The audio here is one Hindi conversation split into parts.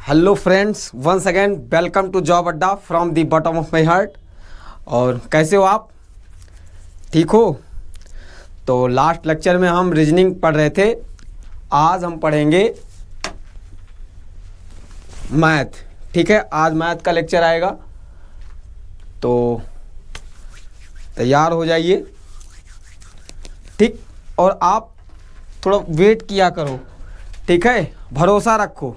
Hello friends, once again welcome to Job Adda from the bottom of my heart. और कैसे हो आप? ठीक हो? तो लास्ट लेक्चर में हम रीजनिंग पढ़ रहे थे। आज हम पढ़ेंगे मैथ। ठीक है, आज मैथ का लेक्चर आएगा, तो तैयार हो जाइए। ठीक, और आप थोड़ा वेट किया करो। ठीक है, भरोसा रखो,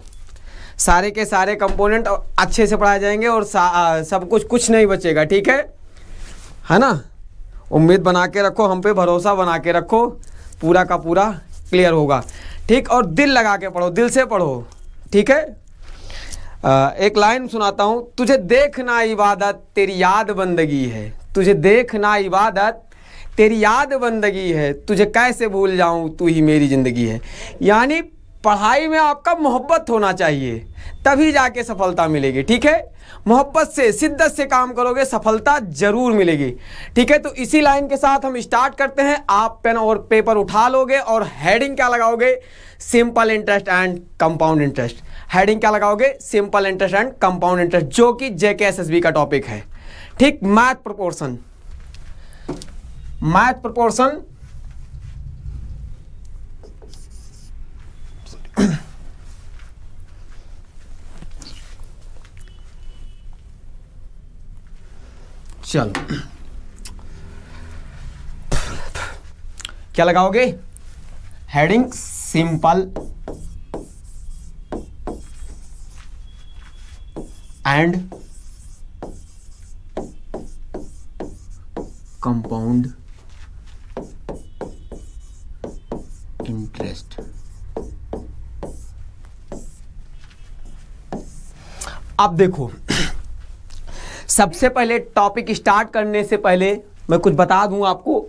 सारे के सारे कंपोनेंट अच्छे से पढ़ाए जाएंगे और सब कुछ नहीं बचेगा। ठीक है ना? उम्मीद बना के रखो, हम पे भरोसा बना के रखो, पूरा का पूरा क्लियर होगा। ठीक, और दिल लगा के पढ़ो, दिल से पढ़ो। ठीक है, एक लाइन सुनाता हूँ। तुझे देखना इबादत तेरी याद बंदगी है, तुझे देखना इबादत तेरी याद बंदगी है, तुझे कैसे भूल जाऊँ तू ही मेरी ज़िंदगी है। यानी पढ़ाई में आपका मोहब्बत होना चाहिए, तभी जाके सफलता मिलेगी। ठीक है, मोहब्बत से शिद्दत से काम करोगे, सफलता जरूर मिलेगी। ठीक है, तो इसी लाइन के साथ हम स्टार्ट करते हैं। आप पेन और पेपर उठा लोगे और हेडिंग क्या लगाओगे? Simple interest and compound interest. Heading क्या लगाओगे? Simple interest and compound interest, जो कि JKSSB का टॉपिक है। ठीक, मैथ प्रोपोर्शन। मैथ प्रोपोर्शन चलो, क्या लगाओगे? Heading simple and compound interest. अब देखो, सबसे पहले टॉपिक स्टार्ट करने से पहले मैं कुछ बता दूं आपको।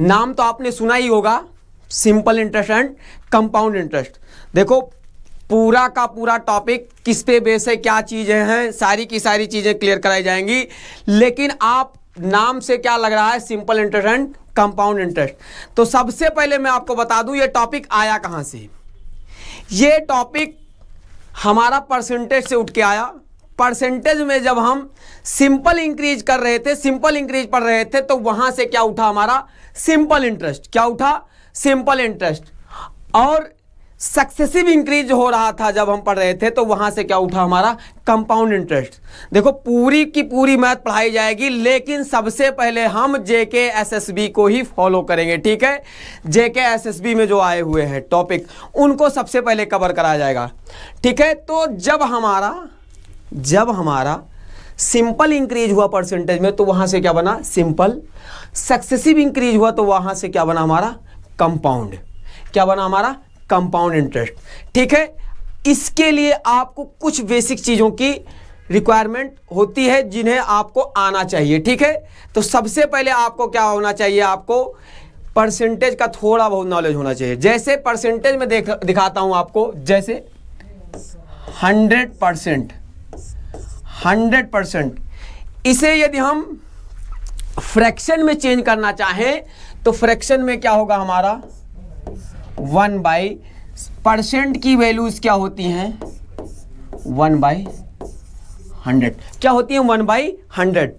नाम तो आपने सुना ही होगा, simple interest and compound interest. देखो, पूरा का पूरा टॉपिक किस पे बेस है, क्या चीज़ें हैं, सारी की सारी चीज़ें क्लियर कराई जाएंगी। लेकिन आप नाम से क्या लग रहा है? Simple interest and compound interest. तो सबसे पहले मैं आपको बता दूं ये टॉपिक आया कहाँ से। ये टॉपिक हमारा परसेंटेज से उठ के आया। परसेंटेज में जब हम सिंपल इंक्रीज कर रहे थे, सिंपल इंक्रीज पढ़ रहे थे, तो वहां से क्या उठा हमारा? Simple interest. क्या उठा? Simple interest. और सक्सेसिव इंक्रीज हो रहा था जब हम पढ़ रहे थे, तो वहां से क्या उठा हमारा? Compound interest. देखो, पूरी की पूरी मैथ पढ़ाई जाएगी, लेकिन सबसे पहले हम JKSSB को ही फॉलो करेंगे। ठीक है, JKSSB में जो आए हुए हैं टॉपिक, उनको सबसे पहले कवर कराया जाएगा। ठीक है, तो जब हमारा सिंपल इंक्रीज हुआ परसेंटेज में, तो वहां से क्या बना? सिंपल। सक्सेसिव इंक्रीज हुआ तो वहां से क्या बना हमारा? कंपाउंड। क्या बना हमारा? Compound interest. ठीक है, इसके लिए आपको कुछ बेसिक चीजों की रिक्वायरमेंट होती है, जिन्हें आपको आना चाहिए। ठीक है, तो सबसे पहले आपको क्या होना चाहिए? आपको परसेंटेज का थोड़ा बहुत नॉलेज होना चाहिए। जैसे परसेंटेज में दिखाता हूं आपको, जैसे 100%। इसे यदि हम फ्रैक्शन में चेंज करना चाहें, तो फ्रैक्शन में क्या होगा हमारा? 1/% की वैल्यूज क्या होती हैं? 1/100। क्या होती है? 1/100।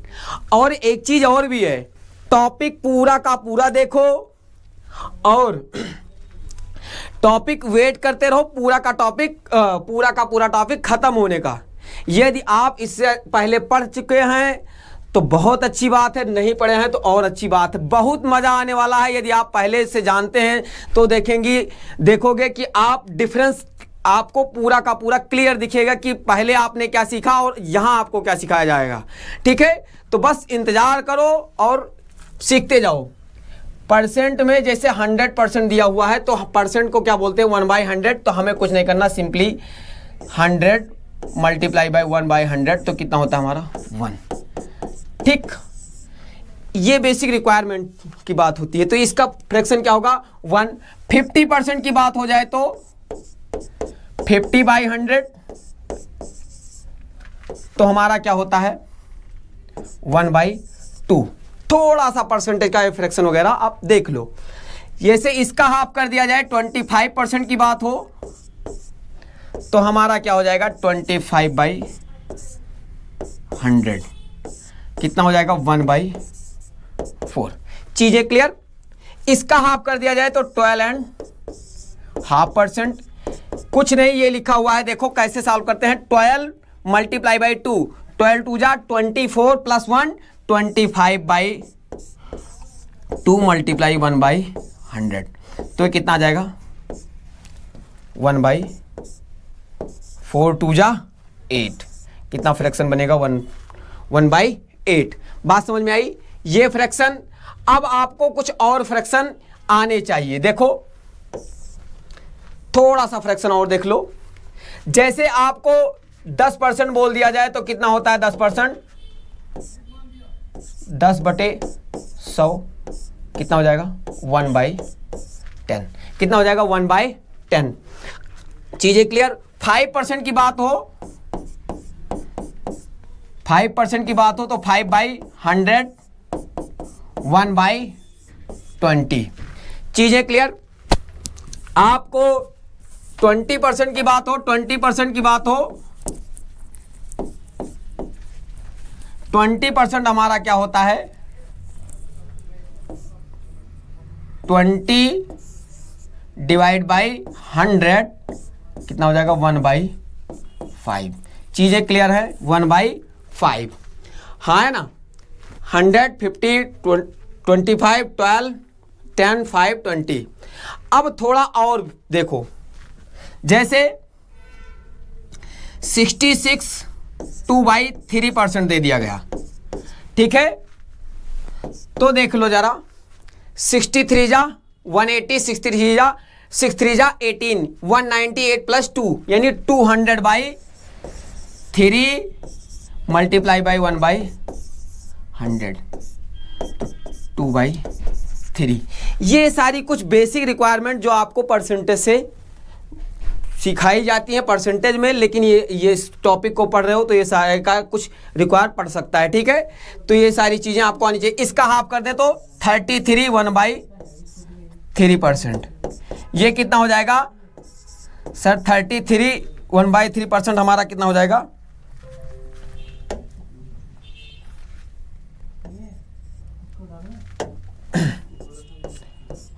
और एक चीज और भी है, टॉपिक पूरा का पूरा देखो और टॉपिक वेट करते रहो पूरा का पूरा टॉपिक खत्म होने का। यदि आप इससे पहले पढ़ चुके हैं तो बहुत अच्छी बात है, नहीं पढ़े हैं तो और अच्छी बात है। बहुत मजा आने वाला है यदि आप पहले से जानते हैं, तो देखोगे कि आप डिफरेंस आपको पूरा का पूरा क्लियर दिखेगा कि पहले आपने क्या सीखा और यहां आपको क्या सिखाया जाएगा। ठीक है, तो बस इंतजार करो और सीखते जाओ। परसेंट में जैसे 100% दिया हुआ है, तो परसेंट को क्या बोलते हैं? 1/100। तो हमें कुछ नहीं करना, सिंपली 100 मल्टीप्लाई बाय 1/100, तो कितना होता है हमारा? 1। ठीक, ये बेसिक रिक्वायरमेंट की बात होती है। तो इसका फ्रैक्शन क्या होगा? 1। 50% की बात हो जाए तो 50/100, तो हमारा क्या होता है? 1/2। थोड़ा सा परसेंटेज का फ्रैक्शन वगैरह आप देख लो। जैसे इसका हाफ कर दिया जाए, 25% की बात हो तो हमारा क्या हो जाएगा 25/100 कितना हो जाएगा 1/4। चीजें क्लियर। इसका हाफ कर दिया जाए तो 12.5%। कुछ नहीं, ये लिखा हुआ है, देखो कैसे सॉल्व करते हैं। 12 मल्टीप्लाई बाई 2, 12 2 जा 24 प्लस 1 25/2 मल्टीप्लाई 1/100, तो ये कितना आ जाएगा 1/4 2 जा 8, कितना फ्रैक्शन बनेगा 1/8। बात समझ में आई। ये फ्रैक्शन। अब आपको कुछ और फ्रैक्शन आने चाहिए। देखो थोड़ा सा फ्रैक्शन और देख लो। जैसे आपको 10% बोल दिया जाए तो कितना होता है 10%? 10/100 कितना हो जाएगा 1/10। कितना हो जाएगा 1/10। चीजें क्लियर। 5% की बात हो, 5% की बात हो तो 5/100 1/20। चीजें क्लियर। आपको 20% की बात हो, 20% की बात हो, 20% हमारा क्या होता है 20 डिवाइड बाई 100 कितना हो जाएगा 1/5। चीजें क्लियर है 1/5। हाँ है ना। 100 50 25 12 10 5 20। अब थोड़ा और देखो, जैसे 66 2/3% दे दिया गया, ठीक है। तो देख लो जरा 63 जा 180 63 जा 63 जा 18 198 प्लस 2 यानी 200/3 मल्टीप्लाई बाई 1/100 2/3। ये सारी कुछ बेसिक रिक्वायरमेंट जो आपको परसेंटेज से सिखाई जाती है परसेंटेज में, लेकिन ये इस टॉपिक को पढ़ रहे हो तो ये सारे का कुछ रिक्वायर पड़ सकता है, ठीक है। तो ये सारी चीज़ें आपको आनी चाहिए। इसका हाफ कर दे तो 33 1/3%। ये कितना हो जाएगा सर 33 1/3% हमारा कितना हो जाएगा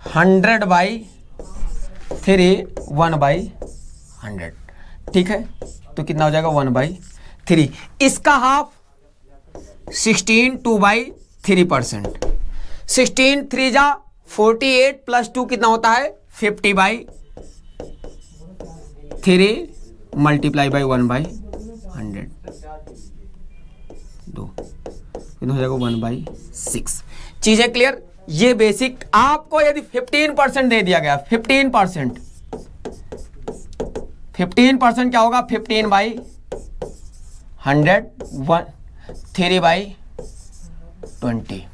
100/3 1/100, ठीक है। तो कितना हो जाएगा 1/3। इसका हाफ 16 2/3%। 16 3 जा 48 प्लस 2 कितना होता है 50/3 मल्टीप्लाई बाई 1/100 2 कितना हो जाएगा 1/6। चीजें क्लियर। ये बेसिक। आपको यदि 15% दे दिया गया 15% क्या होगा 15/100 3/20।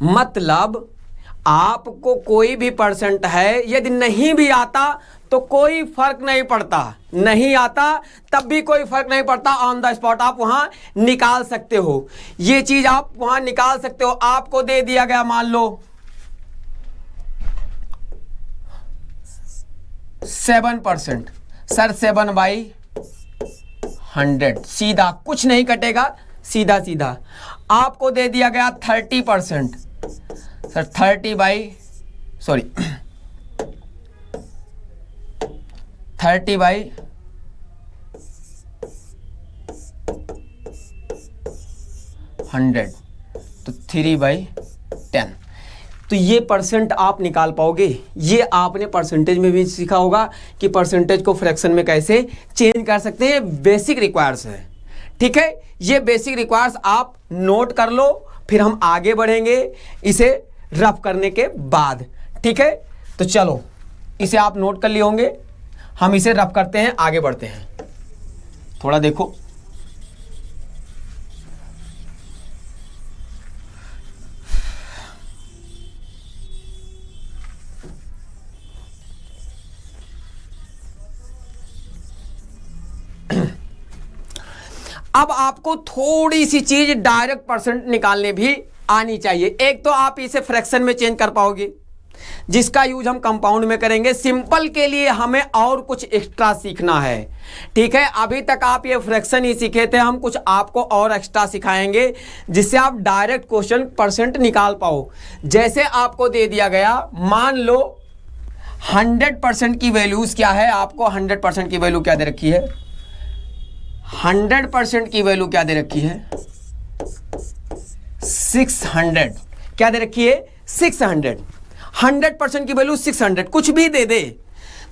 मतलब आपको कोई भी परसेंट है, यदि नहीं भी आता तो कोई फर्क नहीं पड़ता, नहीं आता तब भी कोई फर्क नहीं पड़ता, ऑन द स्पॉट आप वहां निकाल सकते हो। ये चीज आप वहां निकाल सकते हो। आपको दे दिया गया मान लो 7%, सर 7/100 सीधा, कुछ नहीं कटेगा, सीधा सीधा। आपको दे दिया गया 30%, सर 30/100 तो 3/10। तो ये परसेंट आप निकाल पाओगे। ये आपने परसेंटेज में भी सीखा होगा कि परसेंटेज को फ्रैक्शन में कैसे चेंज कर सकते हैं। बेसिक रिक्वायर्स है, ठीक है। ये बेसिक रिक्वायर्स आप नोट कर लो, फिर हम आगे बढ़ेंगे इसे रफ करने के बाद, ठीक है। तो चलो इसे आप नोट कर लिए होंगे, हम इसे रफ करते हैं, आगे बढ़ते हैं। थोड़ा देखो अब आपको थोड़ी सी चीज डायरेक्ट परसेंट निकालने भी आनी चाहिए। एक तो आप इसे फ्रैक्शन में चेंज कर पाओगे, जिसका यूज हम कंपाउंड में करेंगे। सिंपल के लिए हमें और कुछ एक्स्ट्रा सीखना है, ठीक है। अभी तक आप ये फ्रैक्शन ही सीखे थे, हम कुछ आपको और एक्स्ट्रा सिखाएंगे जिससे आप डायरेक्ट क्वेश्चन परसेंट निकाल पाओ। जैसे आपको दे दिया गया, मान लो 100% की वैल्यूज क्या है, आपको 100% की वैल्यू क्या दे रखी है, 100% की वैल्यू क्या दे रखी है, 600। क्या दे रखी है, 600। 100% की वैल्यू 600, कुछ भी दे दे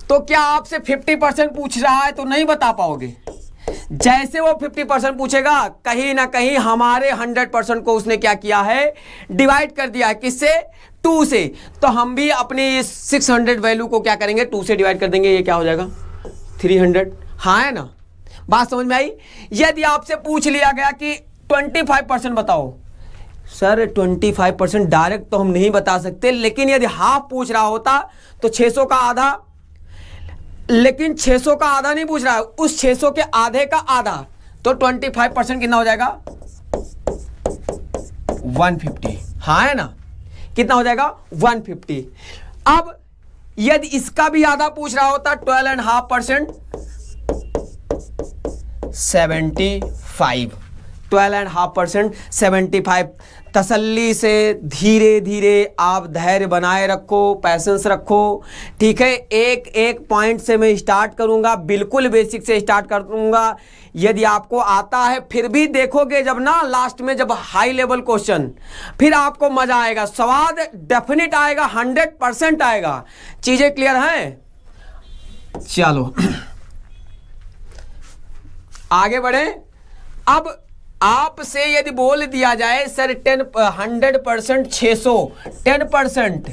तो क्या आपसे 50% पूछ रहा है तो नहीं बता पाओगे। जैसे वो 50% पूछेगा, कहीं ना कहीं हमारे 100% को उसने क्या किया है, डिवाइड कर दिया है। किससे, 2 से। तो हम भी अपनी 600 वैल्यू को क्या करेंगे, 2 से डिवाइड कर देंगे। ये क्या हो जाएगा, 300। हाँ है ना, बात समझ में आई। यदि आपसे पूछ लिया गया कि 25% बताओ, सर 25% डायरेक्ट तो हम नहीं बता सकते, लेकिन यदि हाफ पूछ रहा होता तो 600 का आधा, लेकिन 600 का आधा नहीं पूछ रहा है, उस 600 के आधे का आधा, तो 25% कितना हो जाएगा, 150। हाँ है ना, कितना हो जाएगा, 150। अब यदि इसका भी आधा पूछ रहा होता, 12.5%, 75। 12.5%, 75। तसल्ली से धीरे धीरे आप धैर्य बनाए रखो, पैसेंस रखो, ठीक है। एक एक पॉइंट से मैं स्टार्ट करूंगा, बिल्कुल बेसिक से स्टार्ट करूंगा। यदि आपको आता है, फिर भी देखोगे जब ना लास्ट में, जब हाई लेवल क्वेश्चन, फिर आपको मजा आएगा, स्वाद डेफिनेट आएगा, 100% आएगा। चीजें क्लियर हैं, चलो आगे बढ़े। अब आपसे यदि बोल दिया जाए सर 100% 600, 10%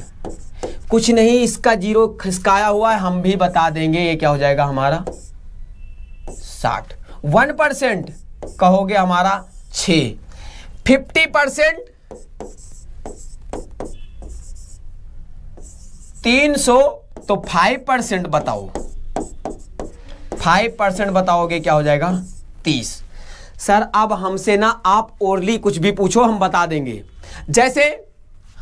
कुछ नहीं, इसका जीरो खिसकाया हुआ है, हम भी बता देंगे। ये क्या हो जाएगा हमारा 60। 1% कहोगे हमारा 6। 50% 300, तो 5% बताओ, 5% बताओगे क्या हो जाएगा 30। सर अब हमसे ना आप ओरली कुछ भी पूछो, हम बता देंगे। जैसे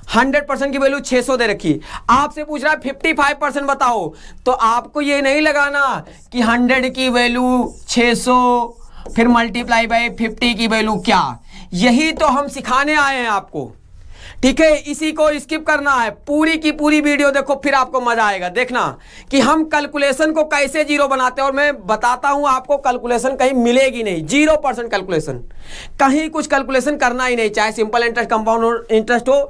100% की वैल्यू 600 दे रखी, आपसे पूछ रहा है 55% बताओ, तो आपको ये नहीं लगाना कि 100 की वैल्यू 600 फिर मल्टीप्लाई बाय 50 की वैल्यू क्या। यही तो हम सिखाने आए हैं आपको, ठीक है। इसी को स्किप करना है, पूरी की पूरी वीडियो देखो, फिर आपको मजा आएगा। देखना कि हम कैलकुलेशन को कैसे जीरो बनाते हैं, और मैं बताता हूं आपको कैलकुलेशन कहीं मिलेगी नहीं, 0% कैलकुलेशन, कहीं कुछ कैलकुलेशन करना ही नहीं, चाहे सिंपल इंटरेस्ट, कंपाउंड इंटरेस्ट हो।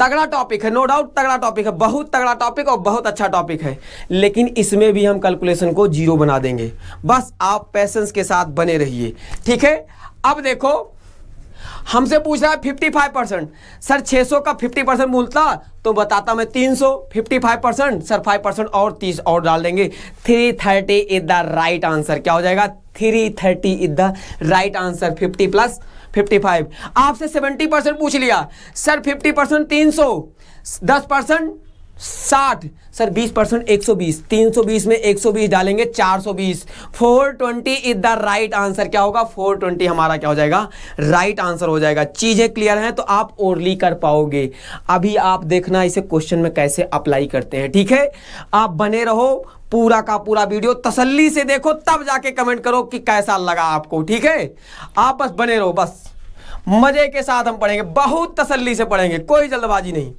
तगड़ा टॉपिक है, नो डाउट तगड़ा टॉपिक है, बहुत तगड़ा टॉपिक और बहुत अच्छा टॉपिक है, लेकिन इसमें भी हम कैलकुलेशन को जीरो बना देंगे। बस आप पेशेंस के साथ बने रहिए, ठीक है। अब देखो हमसे पूछ रहा है 55%, सर 600 का 50% मूलता, तो बताता मैं 300। 55% सर 5% और 30 और डाल देंगे, 330 इज द राइट आंसर। क्या हो जाएगा, 330 is the right answer. 50 plus 55। आपसे 70% पूछ लिया, सर 50% 300, 10% 60, सर 20% 120, 320 में 120 डालेंगे 420, 420 इज द राइट आंसर। क्या होगा, 420 हमारा क्या हो जाएगा, राइट आंसर हो जाएगा। चीजें क्लियर हैं तो आप ओरली कर पाओगे। अभी आप देखना इसे क्वेश्चन में कैसे अप्लाई करते हैं, ठीक है। आप बने रहो, पूरा का पूरा वीडियो तसल्ली से देखो, तब जाके कमेंट करो कि कैसा लगा आपको, ठीक है। आप बस बने रहो, बस मजे के साथ हम पढ़ेंगे, बहुत तसल्ली से पढ़ेंगे, कोई जल्दबाजी नहीं।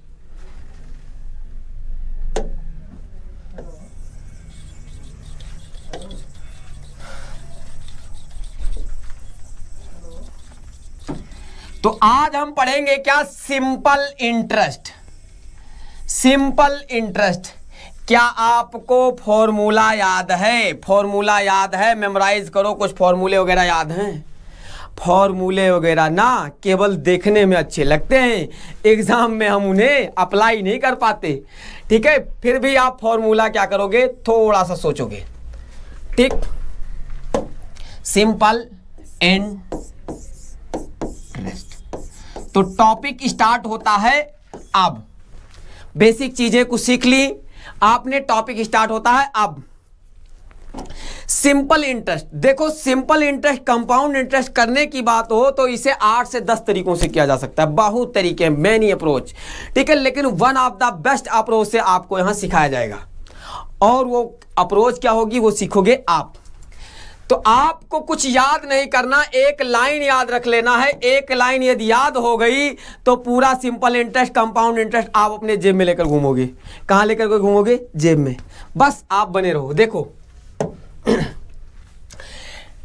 तो आज हम पढ़ेंगे क्या, सिंपल इंटरेस्ट। सिंपल इंटरेस्ट, क्या आपको फॉर्मूला याद है, फॉर्मूला याद है, मेमोराइज करो, कुछ फॉर्मूले वगैरह याद हैं। फॉर्मूले वगैरह ना केवल देखने में अच्छे लगते हैं, एग्जाम में हम उन्हें अप्लाई नहीं कर पाते, ठीक है। फिर भी आप फॉर्मूला क्या करोगे, थोड़ा सा सोचोगे, ठीक। सिंपल इंटरेस्ट, तो टॉपिक स्टार्ट होता है अब। बेसिक चीजें कुछ सीख ली आपने, टॉपिक स्टार्ट होता है अब। सिंपल इंटरेस्ट, देखो सिंपल इंटरेस्ट कंपाउंड इंटरेस्ट करने की बात हो तो इसे 8 से 10 तरीकों से किया जा सकता है, बहुत तरीके, मैनी अप्रोच, ठीक है, लेकिन one of the best approach से आपको यहां सिखाया जाएगा। और वो अप्रोच क्या होगी वो सीखोगे आप। तो आपको कुछ याद नहीं करना, एक लाइन याद रख लेना है। एक लाइन यदि याद हो गई तो पूरा सिंपल इंटरेस्ट कंपाउंड इंटरेस्ट आप अपने जेब में लेकर घूमोगे। कहां लेकर के घूमोगे? जेब में। बस आप बने रहो। देखो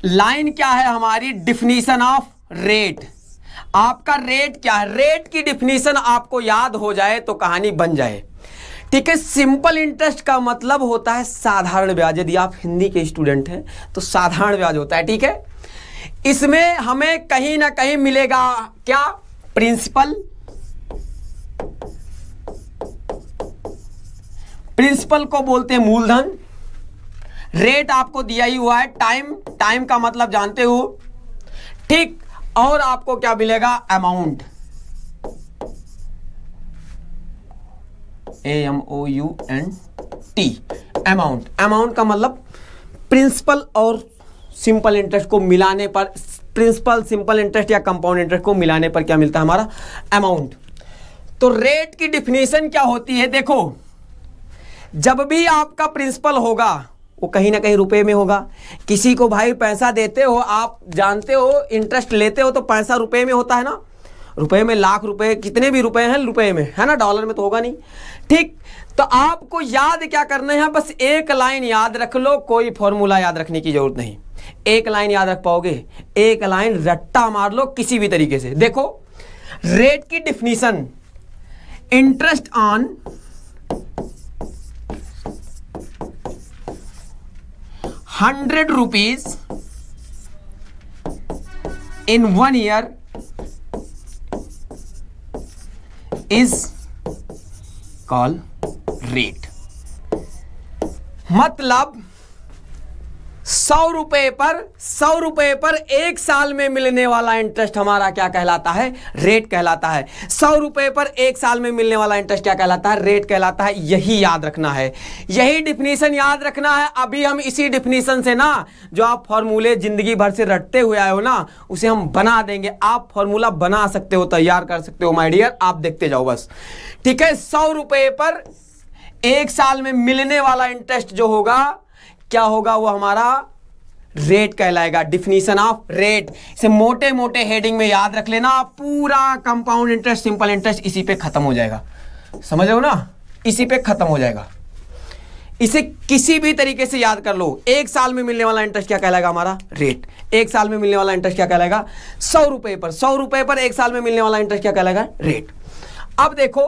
लाइन क्या है हमारी? Definition of rate. आपका रेट क्या है? रेट की डिफिनीशन आपको याद हो जाए तो कहानी बन जाए, ठीक है। सिंपल इंटरेस्ट का मतलब होता है साधारण ब्याज। यदि आप हिंदी के स्टूडेंट हैं तो साधारण ब्याज होता है, ठीक है। इसमें हमें कहीं ना कहीं मिलेगा क्या? प्रिंसिपल। प्रिंसिपल को बोलते हैं मूलधन। रेट आपको दिया ही हुआ है। टाइम, टाइम का मतलब जानते हो, ठीक। और आपको क्या मिलेगा? Amount, AMOUNT, amount. अमाउंट का मतलब प्रिंसिपल और सिंपल इंटरेस्ट को मिलाने पर, प्रिंसिपल सिंपल इंटरेस्ट या कंपाउंड इंटरेस्ट को मिलाने पर क्या मिलता है? हमारा अमाउंट। तो रेट की डिफिनीशन क्या होती है? देखो जब भी आपका प्रिंसिपल होगा वो कहीं ना कहीं रुपए में होगा। किसी को भाई पैसा देते हो, आप जानते हो इंटरेस्ट लेते हो तो पैसा रुपए में होता है ना। रुपए में लाख रुपए, कितने भी रुपए हैं रुपए में, है ना, डॉलर में तो होगा नहीं, ठीक। तो आपको याद क्या करना है? बस एक लाइन याद रख लो, कोई फॉर्मूला याद रखने की जरूरत नहीं। एक लाइन याद रख पाओगे? एक लाइन रट्टा मार लो किसी भी तरीके से। देखो रेट की definition, interest on ₹100 in 1 year is called rate। मतलब 100 रुपए पर एक साल में मिलने वाला इंटरेस्ट हमारा क्या कहलाता है? रेट कहलाता है। 100 रुपए पर एक साल में मिलने वाला इंटरेस्ट क्या कहलाता है? रेट कहलाता है। यही याद रखना है, यही डिफिनीशन याद रखना है। अभी हम इसी डिफिनीशन से ना, जो आप फॉर्मूले जिंदगी भर से रटते हुए आए हो ना, उसे हम बना देंगे। आप फॉर्मूला बना सकते हो, तैयार कर सकते हो माय डियर, आप देखते जाओ बस, ठीक है। 100 रुपए पर एक साल में मिलने वाला इंटरेस्ट जो होगा क्या होगा? वो हमारा रेट कहलाएगा। डिफिनीशन ऑफ रेट, इसे मोटे मोटे हेडिंग में याद रख लेना। पूरा कंपाउंड इंटरेस्ट सिंपल इंटरेस्ट इसी पे खत्म हो जाएगा, समझ रहे हो ना, इसी पे खत्म हो जाएगा। इसे किसी भी तरीके से याद कर लो। एक साल में मिलने वाला इंटरेस्ट क्या कहलाएगा? हमारा रेट। एक साल में मिलने वाला इंटरेस्ट क्या कहलाएगा? 100 रुपए पर, 100 रुपए पर एक साल में मिलने वाला इंटरेस्ट क्या कहलाएगा? रेट। अब देखो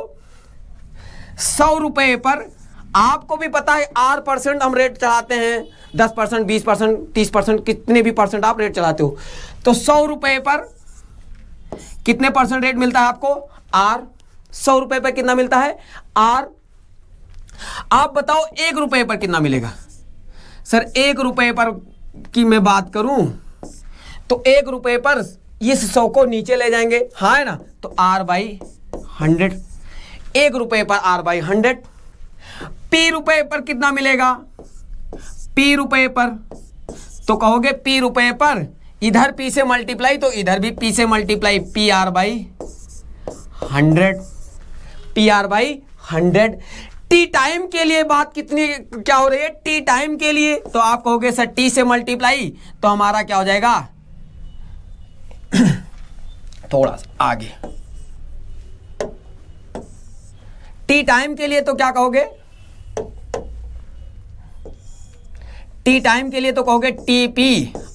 100 रुपए पर आपको भी पता है R% हम रेट चढ़ाते हैं, 10%, 20%, 30%, कितने भी परसेंट आप रेट चढ़ाते हो। तो 100 रुपए पर कितने परसेंट रेट मिलता है आपको? R। 100 रुपए पर कितना मिलता है? R। आप बताओ 1 रुपए पर कितना मिलेगा? सर 1 रुपए पर की मैं बात करूं तो 1 रुपए पर इस 100 को नीचे ले जाएंगे, हाँ है ना, तो R/100। 1 रुपए पर R/100। P रुपए पर कितना मिलेगा? P रुपए पर तो कहोगे P रुपए पर इधर P से मल्टीप्लाई तो इधर भी P से multiply, PR/100, PR/100। T time के लिए बात कितनी क्या हो रही है? टी टाइम के लिए तो आप कहोगे सर T से मल्टीप्लाई तो हमारा क्या हो जाएगा? थोड़ा सा आगे। टी टाइम के लिए तो क्या कहोगे? टी टाइम के लिए तो कहोगे TP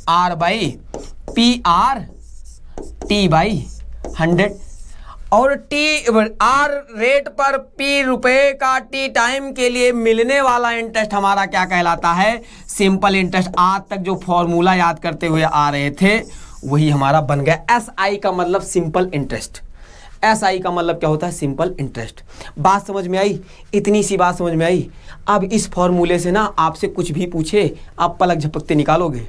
R/PR T/100। और R रेट पर P रुपए का टी टाइम के लिए मिलने वाला इंटरेस्ट हमारा क्या कहलाता है? Simple interest. आज तक जो फॉर्मूला याद करते हुए आ रहे थे वही हमारा बन गया। SI का मतलब सिंपल इंटरेस्ट। SI का मतलब क्या होता है? Simple interest. बात समझ में आई? इतनी सी बात समझ में आई। अब इस फॉर्मूले से ना आपसे कुछ भी पूछे आप पलक झपकते निकालोगे,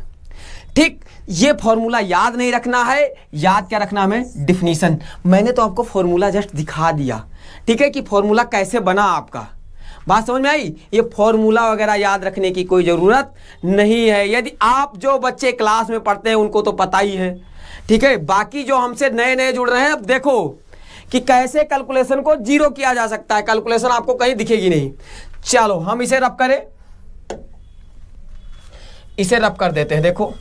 ठीक। ये फॉर्मूला याद नहीं रखना है, याद क्या रखना हमें? डिफिनीशन। मैंने तो आपको फॉर्मूला जस्ट दिखा दिया, ठीक है, कि फॉर्मूला कैसे बना आपका। बात समझ में आई? ये फॉर्मूला वगैरह याद रखने की कोई ज़रूरत नहीं है। यदि आप जो बच्चे क्लास में पढ़ते हैं उनको तो पता ही है, ठीक है। बाकी जो हमसे नए नए जुड़ रहे हैं, अब देखो कि कैसे कैलकुलेशन को जीरो किया जा सकता है। कैलकुलेशन आपको कहीं दिखेगी नहीं। चलो हम इसे रब करें, इसे रब कर देते हैं। देखो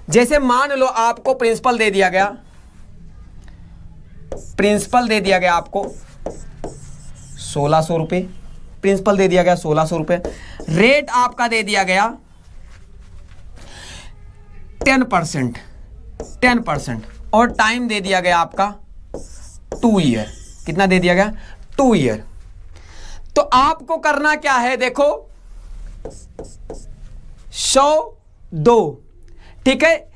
जैसे मान लो आपको प्रिंसिपल दे दिया गया, प्रिंसिपल दे दिया गया आपको 1600 रुपये, प्रिंसिपल दे दिया गया 1600 रुपये, रेट आपका दे दिया गया 10% और टाइम दे दिया गया आपका 2 ईयर। कितना दे दिया गया? 2 ईयर। तो आपको करना क्या है, देखो 102, ठीक है।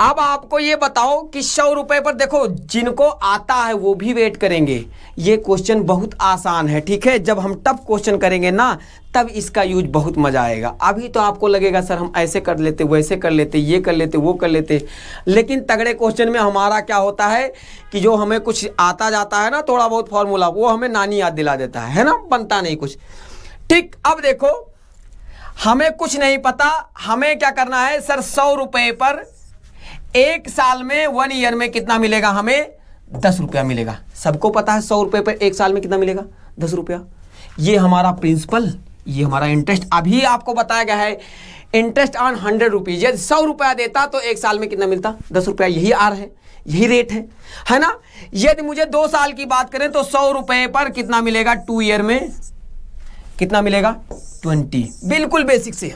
अब आपको ये बताओ कि 100 रुपए पर, देखो जिनको आता है वो भी वेट करेंगे। ये क्वेश्चन बहुत आसान है, ठीक है। जब हम टफ क्वेश्चन करेंगे ना तब इसका यूज बहुत मजा आएगा। अभी तो आपको लगेगा सर हम ऐसे कर लेते, वैसे कर लेते, ये कर लेते, वो कर लेते, लेकिन तगड़े क्वेश्चन में हमारा क्या होता है कि जो हमें कुछ आता जाता है ना, थोड़ा बहुत फॉर्मूला, वो हमें नानी याद दिला देता है ना, बनता नहीं कुछ, ठीक। अब देखो हमें कुछ नहीं पता, हमें क्या करना है सर, 100 रुपए पर एक साल में 1 ईयर में कितना मिलेगा, हमें 10 रुपया मिलेगा। सबको पता है 100 रुपए पर एक साल में कितना मिलेगा, 10 रुपया। ये हमारा प्रिंसिपल, ये हमारा इंटरेस्ट। अभी आपको बताया गया है इंटरेस्ट ऑन 100 रुपीज। यदि 100 रुपया देता तो एक साल में कितना मिलता, 10 रुपया। यही आर है, यही रेट है ना। यदि मुझे 2 साल की बात करें तो 100 रुपए पर कितना मिलेगा, 2 ईयर में कितना मिलेगा, 20। बिल्कुल बेसिक से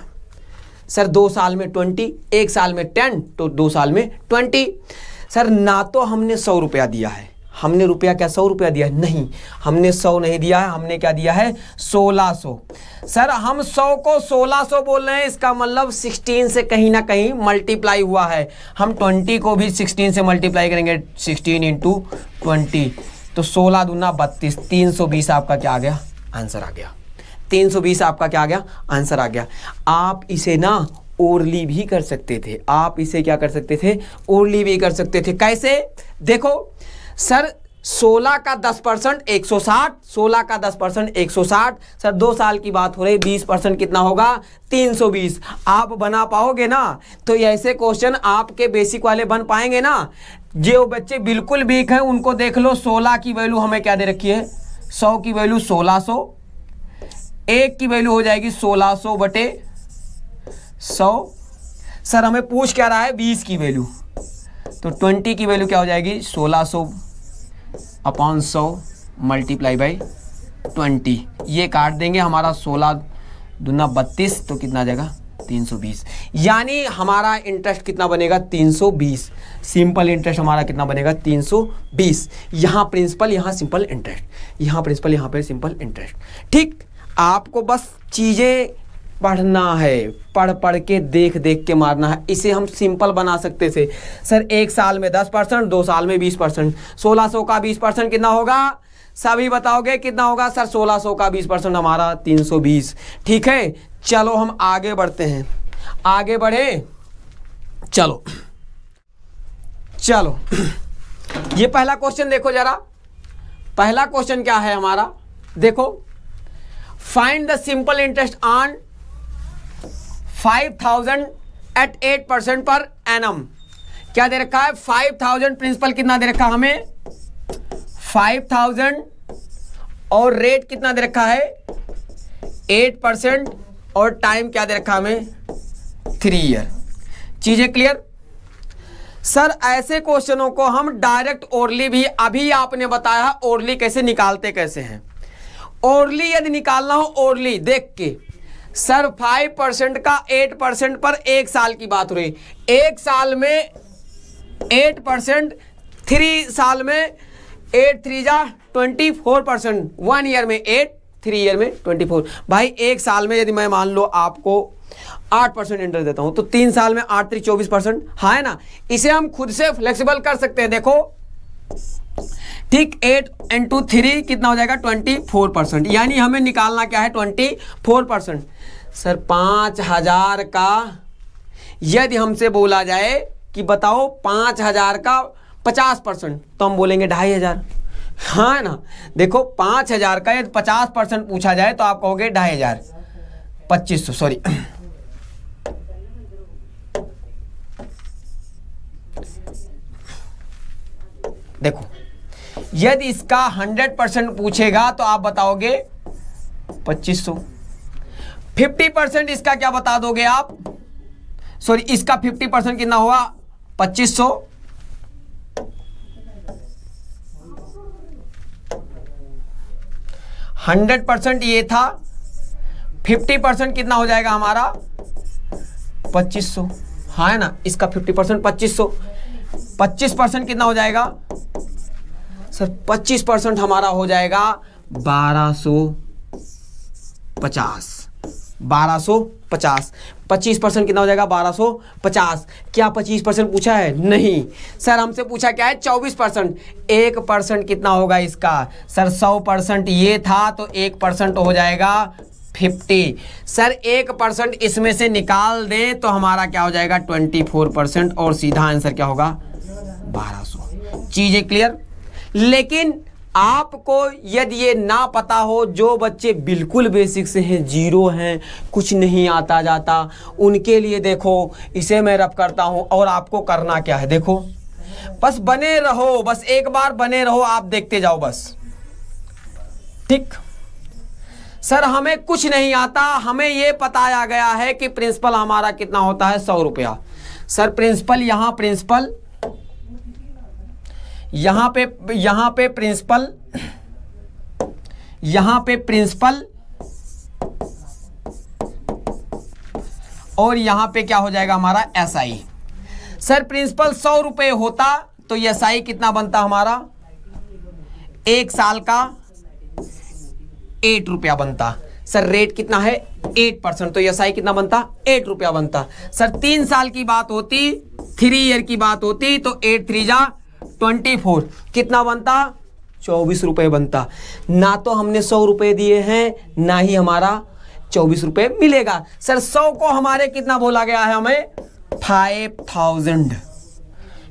सर, 2 साल में 20, एक साल में 10, तो 2 साल में 20। सर ना तो हमने 100 रुपया दिया है, हमने रुपया क्या 100 रुपया दिया है? नहीं, हमने 100 नहीं दिया है, हमने क्या दिया है, 1600। सर हम 100 को 1600 बोल रहे हैं, इसका मतलब 16 से कहीं ना कहीं मल्टीप्लाई हुआ है। हम 20 को भी 16 से मल्टीप्लाई करेंगे, 16 इंटू 20, तो 16 दूना 32, 320 आपका क्या आ गया, आंसर आ गया। 320 आपका क्या आ गया, आंसर आ गया। आप इसे ना ओरली भी कर सकते थे, आप इसे क्या कर सकते थे, ओरली भी कर सकते थे। कैसे? देखो सर 16 का 10% 160, 16 का 10% 160। सर 2 साल की बात हो रही, 20% कितना होगा, 320। आप बना पाओगे ना? तो ऐसे क्वेश्चन आपके बेसिक वाले बन पाएंगे ना। जो बच्चे बिल्कुल वीक हैं उनको देख लो, 16 की वैल्यू हमें क्या दे रखी है, 100 की वैल्यू 1600, एक की वैल्यू हो जाएगी 1600 बटे 100। सर हमें पूछ क्या रहा है, 20 की वैल्यू, तो 20 की वैल्यू क्या हो जाएगी, 1600 अपॉन 100 मल्टीप्लाई बाई 20। ये काट देंगे, हमारा 16 दूना 32, तो कितना आ जाएगा, 320। यानी हमारा इंटरेस्ट कितना बनेगा, 320। सिंपल इंटरेस्ट हमारा कितना बनेगा, 320। यहाँ प्रिंसिपल, यहाँ सिंपल इंटरेस्ट, यहाँ प्रिंसिपल, यहाँ पे सिंपल इंटरेस्ट, ठीक। आपको बस चीज़ें पढ़ना है, पढ़ पढ़ के देख देख के मारना है। इसे हम सिंपल बना सकते थे सर, एक साल में 10%, 2 साल में 20%। 1600 का 20% कितना होगा, सभी बताओगे कितना होगा सर? 1600 का 20% हमारा 320, ठीक है। चलो हम आगे बढ़ते हैं, आगे बढ़े, चलो चलो ये पहला क्वेश्चन देखो जरा। पहला क्वेश्चन क्या है हमारा, देखो find the simple interest on 5000 at 8% per annum. क्या दे रखा है, 5000 प्रिंसिपल कितना दे रखा हमें, 5000, और रेट कितना दे रखा है, 8%, और टाइम क्या दे रखा हमें, 3 ईयर। चीजें क्लियर? सर ऐसे क्वेश्चनों को हम डायरेक्ट ओरली भी, अभी आपने बताया ओरली कैसे निकालते कैसे हैं। ओरली यदि निकालना हो, ओरली देख के, सर 5% का 8% पर एक साल की बात हो रही, एक साल में 8%, 3 साल में 8 3 जा 24%, 1 ईयर में 8, 3 ईयर में 24। भाई एक साल में यदि मैं मान लो आपको 8% इंटरेस्ट देता हूं, तो 3 साल में 8 3 24%, हाँ है ना। इसे हम खुद से फ्लेक्सिबल कर सकते हैं, देखो ठीक, 8 इंटू 3 कितना हो जाएगा, 24%। यानी हमें निकालना क्या है, 24%। सर 5000 का यदि हमसे बोला जाए कि बताओ 5000 का 50%, तो हम बोलेंगे 2500। हाँ है ना, देखो 5000 का यदि 50% पूछा जाए तो आप कहोगे 2500, 2500 सॉरी। देखो यदि इसका 100% पूछेगा तो आप बताओगे 2500। 50% इसका क्या बता दोगे आप, सॉरी इसका 50% कितना हुआ 2500। 100% ये था, 50% कितना हो जाएगा हमारा 2500। हाँ है ना, इसका 50% 2500, 25% कितना हो जाएगा सर, 25% हमारा हो जाएगा 1250। 1250, 25% कितना हो जाएगा 1250। क्या 25% पूछा है? नहीं सर, हमसे पूछा क्या है 24%। 1% कितना होगा इसका सर, 100% ये था तो 1% हो जाएगा 50। सर 1% इसमें से निकाल दें तो हमारा क्या हो जाएगा 24% और सीधा आंसर क्या होगा 1200। चीजें क्लियर? लेकिन आपको यदि ये ना पता हो, जो बच्चे बिल्कुल बेसिक से हैं, जीरो हैं, कुछ नहीं आता जाता, उनके लिए देखो इसे मैं रब करता हूं। और आपको करना क्या है, देखो बस बने रहो, बस एक बार बने रहो, आप देखते जाओ बस। ठीक सर, हमें कुछ नहीं आता, हमें ये बताया गया है कि प्रिंसिपल हमारा कितना होता है 100 रुपया। सर प्रिंसिपल यहां प्रिंसिपल, यहां पे प्रिंसिपल, यहां पे प्रिंसिपल और यहां पे क्या हो जाएगा हमारा एसआई। सर प्रिंसिपल 100 रुपए होता तो एसआई कितना बनता हमारा, 1 साल का 8 रुपया बनता। सर रेट कितना है 8%, तो एसआई कितना बनता 8 रुपया बनता। सर 3 साल की बात होती, 3 ईयर की बात होती तो 8 3 जा 24, कितना बनता 24 रुपए बनता। ना तो हमने 100 रुपए दिए हैं, ना ही हमारा 24 रुपए मिलेगा। सर 100 को हमारे कितना बोला गया है, हमें 5000।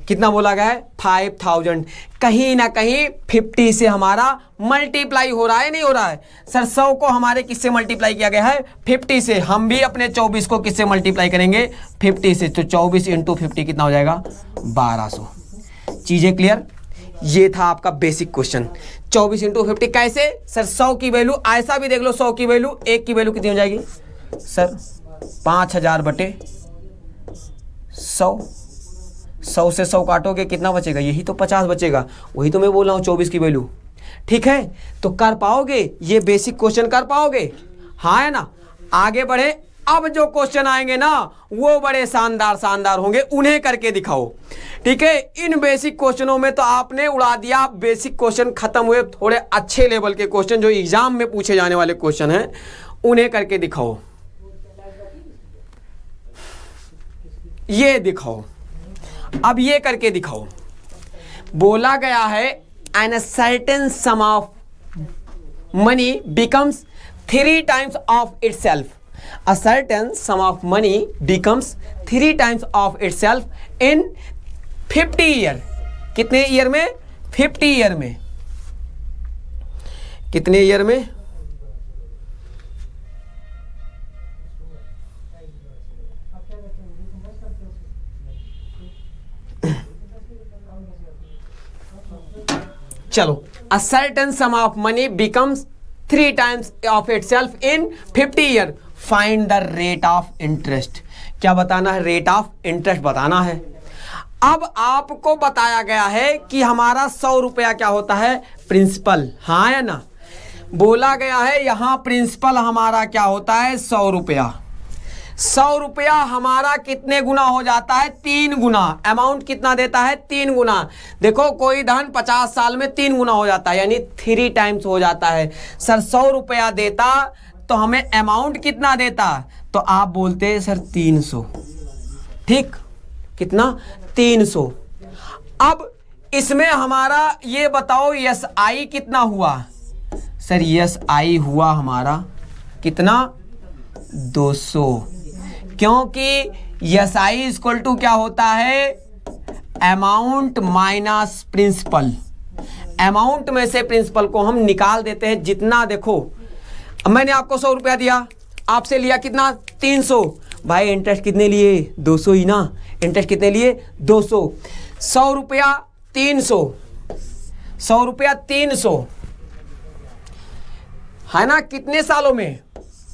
कितना बोला गया है 5000। कहीं ना कहीं 50 से हमारा मल्टीप्लाई हो रहा है, नहीं हो रहा है। सर 100 को हमारे किससे मल्टीप्लाई किया गया है 50 से। हम भी अपने 24 को किससे मल्टीप्लाई करेंगे 50 से, तो 24 × 50 कितना हो जाएगा 1200। चीजें क्लियर? ये था आपका बेसिक क्वेश्चन। 24 × 50 कैसे सर, 100 की वैल्यू ऐसा भी देख लो, 100 की वैल्यू, 1 की वैल्यू कितनी हो जाएगी सर 5000 बटे 100। 100 से 100 काटोगे कितना बचेगा, यही तो 50 बचेगा। वही तो मैं बोल रहा हूँ 24 की वैल्यू। ठीक है, तो कर पाओगे ये बेसिक क्वेश्चन, कर पाओगे? हाँ है ना। आगे बढ़े, अब जो क्वेश्चन आएंगे ना वो बड़े शानदार होंगे, उन्हें करके दिखाओ। ठीक है, इन बेसिक क्वेश्चनों में तो आपने उड़ा दिया। बेसिक क्वेश्चन खत्म हुए, थोड़े अच्छे लेवल के क्वेश्चन जो एग्जाम में पूछे जाने वाले क्वेश्चन हैं उन्हें करके दिखाओ। ये दिखाओ, अब ये करके दिखाओ। बोला गया है an certain sum of money becomes 3 times of itself. A certain sum of money becomes 3 times of itself in 50 year. कितने ईयर में 50 ईयर में। कितने ईयर में चलो, a certain sum of money becomes 3 times of itself in 50 year. Find the rate of interest. क्या बताना है? रेट ऑफ इंटरेस्ट बताना है। अब आपको बताया गया है कि हमारा 100 रुपया क्या होता है प्रिंसिपल। हाँ या ना, बोला गया है यहां प्रिंसिपल हमारा क्या होता है 100 रुपया। 100 रुपया हमारा कितने गुना हो जाता है 3 गुना। अमाउंट कितना देता है 3 गुना। देखो कोई धन 50 साल में 3 गुना हो जाता है, यानी 3 टाइम्स हो जाता है। सर 100 रुपया देता तो हमें अमाउंट कितना देता, तो आप बोलते सर 300। ठीक, कितना 300। अब इसमें हमारा ये बताओ यस आई कितना हुआ। सर यस आई हुआ हमारा कितना 200, क्योंकि यस आई इक्वल टू क्या होता है अमाउंट माइनस प्रिंसिपल, अमाउंट में से प्रिंसिपल को हम निकाल देते हैं जितना। देखो मैंने आपको 100 रुपया दिया, आपसे लिया कितना 300, भाई इंटरेस्ट कितने लिए 200 ही ना, इंटरेस्ट कितने लिए 200, 100 रुपया 300, 100 रुपया 300 है ना, कितने सालों में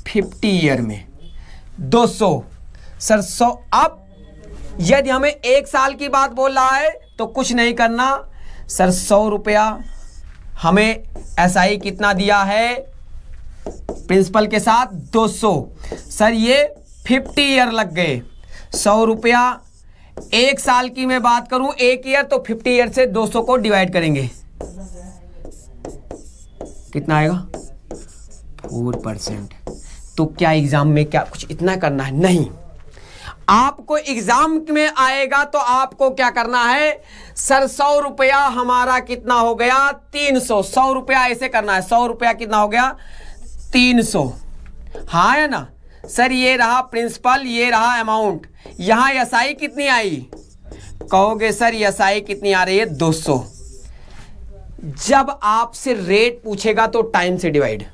50 ईयर में 200 सर 100। अब यदि हमें 1 साल की बात बोल रहा है तो कुछ नहीं करना सर, 100 रुपया हमें एसआई कितना दिया है प्रिंसिपल के साथ 200, सर ये 50 ईयर लग गए। 100 रुपया 1 साल की मैं बात करूं 1 ईयर, तो 50 ईयर से 200 को डिवाइड करेंगे, कितना आएगा 4%। तो क्या एग्जाम में क्या कुछ इतना करना है? नहीं, आपको एग्जाम में आएगा तो आपको क्या करना है सर, 100 रुपया हमारा कितना हो गया 300, 100 रुपया ऐसे करना है, 100 रुपया कितना हो गया 300, हाँ है ना सर। ये रहा प्रिंसिपल, ये रहा अमाउंट, यहां एसआई कितनी आई कहोगे सर, एसआई कितनी आ रही है 200। जब आपसे रेट पूछेगा तो टाइम से डिवाइड,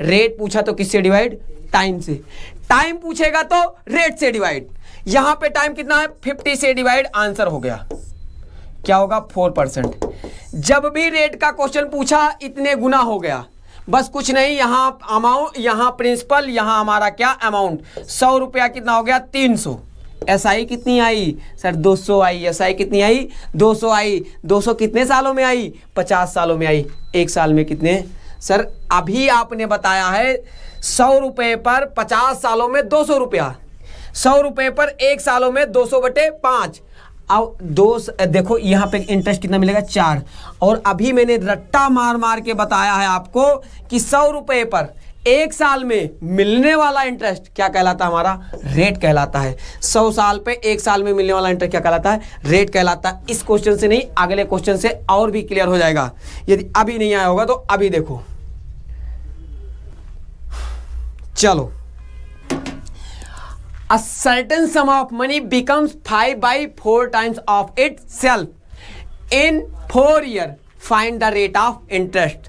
रेट पूछा तो किससे डिवाइड, टाइम से, टाइम पूछेगा तो रेट से डिवाइड। यहां पे टाइम कितना है 50 से डिवाइड, आंसर हो गया क्या होगा 4%। जब भी रेट का क्वेश्चन पूछा इतने गुना हो गया, बस कुछ नहीं, यहां अमाउंट, यहां प्रिंसिपल, यहां हमारा क्या अमाउंट। 100 रुपया कितना हो गया 300, एसआई कितनी आई सर 200 आई, एसआई कितनी आई 200 आई। 200 कितने सालों में आई 50 सालों में आई, 1 साल में कितने सर, अभी आपने बताया है 100 रुपये पर 50 सालों में 200 रुपया, 100 रुपये पर 1 सालों में 200/5। अब देखो यहाँ पे इंटरेस्ट कितना मिलेगा 4, और अभी मैंने रट्टा मार मार के बताया है आपको कि 100 रुपये पर 1 साल में मिलने वाला इंटरेस्ट क्या कहलाता है, हमारा रेट कहलाता है। 100 साल पे 1 साल में मिलने वाला इंटरेस्ट क्या कहलाता है, रेट कहलाता है। इस क्वेश्चन से नहीं, अगले क्वेश्चन से और भी क्लियर हो जाएगा। यदि अभी नहीं आया होगा तो अभी देखो, चलो। A certain sum of money becomes 5/4 times of itself in 4 years. Find the rate of interest.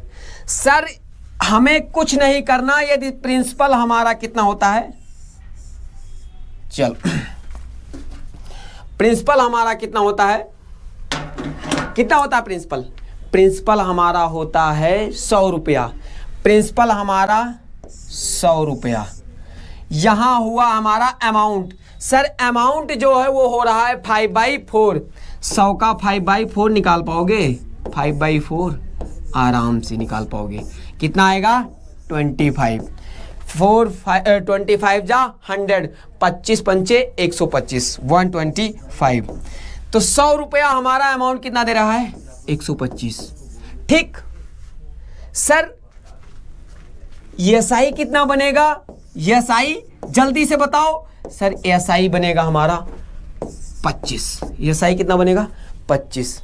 Sir हमें कुछ नहीं करना, यदि प्रिंसिपल हमारा कितना होता है, चलो प्रिंसिपल हमारा कितना होता है, कितना होता है प्रिंसिपल, प्रिंसिपल हमारा होता है 100 रुपया, प्रिंसिपल हमारा 100 रुपया। यहां हुआ हमारा अमाउंट, सर अमाउंट जो है वो हो रहा है 5/4, 100 का 5/4 निकाल पाओगे, 5/4 आराम से निकाल पाओगे, कितना आएगा 25, 25 जा 100, 25 पंचे 125, 125। तो 100 रुपया हमारा अमाउंट कितना दे रहा है 125, ठीक। सर एसआई कितना बनेगा, एसआई जल्दी से बताओ सर, एसआई बनेगा हमारा 25, एसआई कितना बनेगा 25।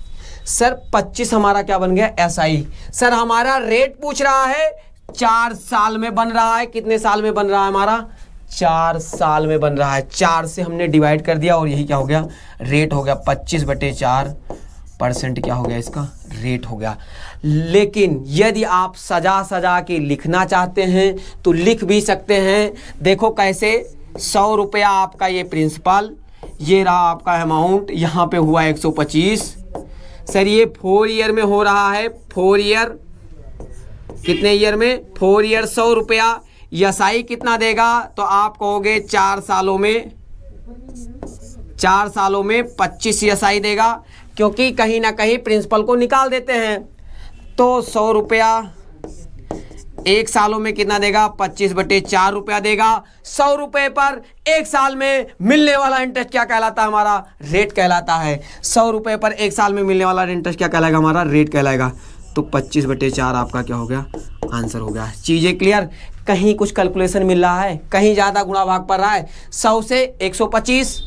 सर 25 हमारा क्या बन गया एसआई। सर हमारा रेट पूछ रहा है 4 साल में बन रहा है, कितने साल में बन रहा है हमारा 4 साल में बन रहा है। 4 से हमने डिवाइड कर दिया और यही क्या हो गया रेट हो गया, 25/4% क्या हो गया इसका रेट हो गया। लेकिन यदि आप सजा सजा के लिखना चाहते हैं तो लिख भी सकते हैं। देखो कैसे, 100 रुपया आपका ये प्रिंसिपल, ये रहा आपका अमाउंट, यहाँ पे हुआ 125। सर ये 4 ईयर में हो रहा है, 4 ईयर, कितने ईयर में 4 ईयर, 100 रुपया। एसआई कितना देगा तो आप कहोगे 4 सालों में, 4 सालों में 25 एसआई देगा, क्योंकि कहीं ना कहीं प्रिंसिपल को निकाल देते हैं। तो 100 रुपया 1 सालों में कितना देगा 25/4 रुपया देगा। 100 रुपये पर 1 साल में मिलने वाला इंटरेस्ट क्या कहलाता है, हमारा रेट कहलाता है। 100 रुपये पर 1 साल में मिलने वाला इंटरेस्ट क्या कहलाएगा, हमारा रेट कहलाएगा। तो 25/4 आपका क्या हो गया आंसर हो गया। चीज़ें क्लियर, कहीं कुछ कैलकुलेशन मिल रहा है, कहीं ज़्यादा गुणा भाग पड़ रहा है। 100 से 125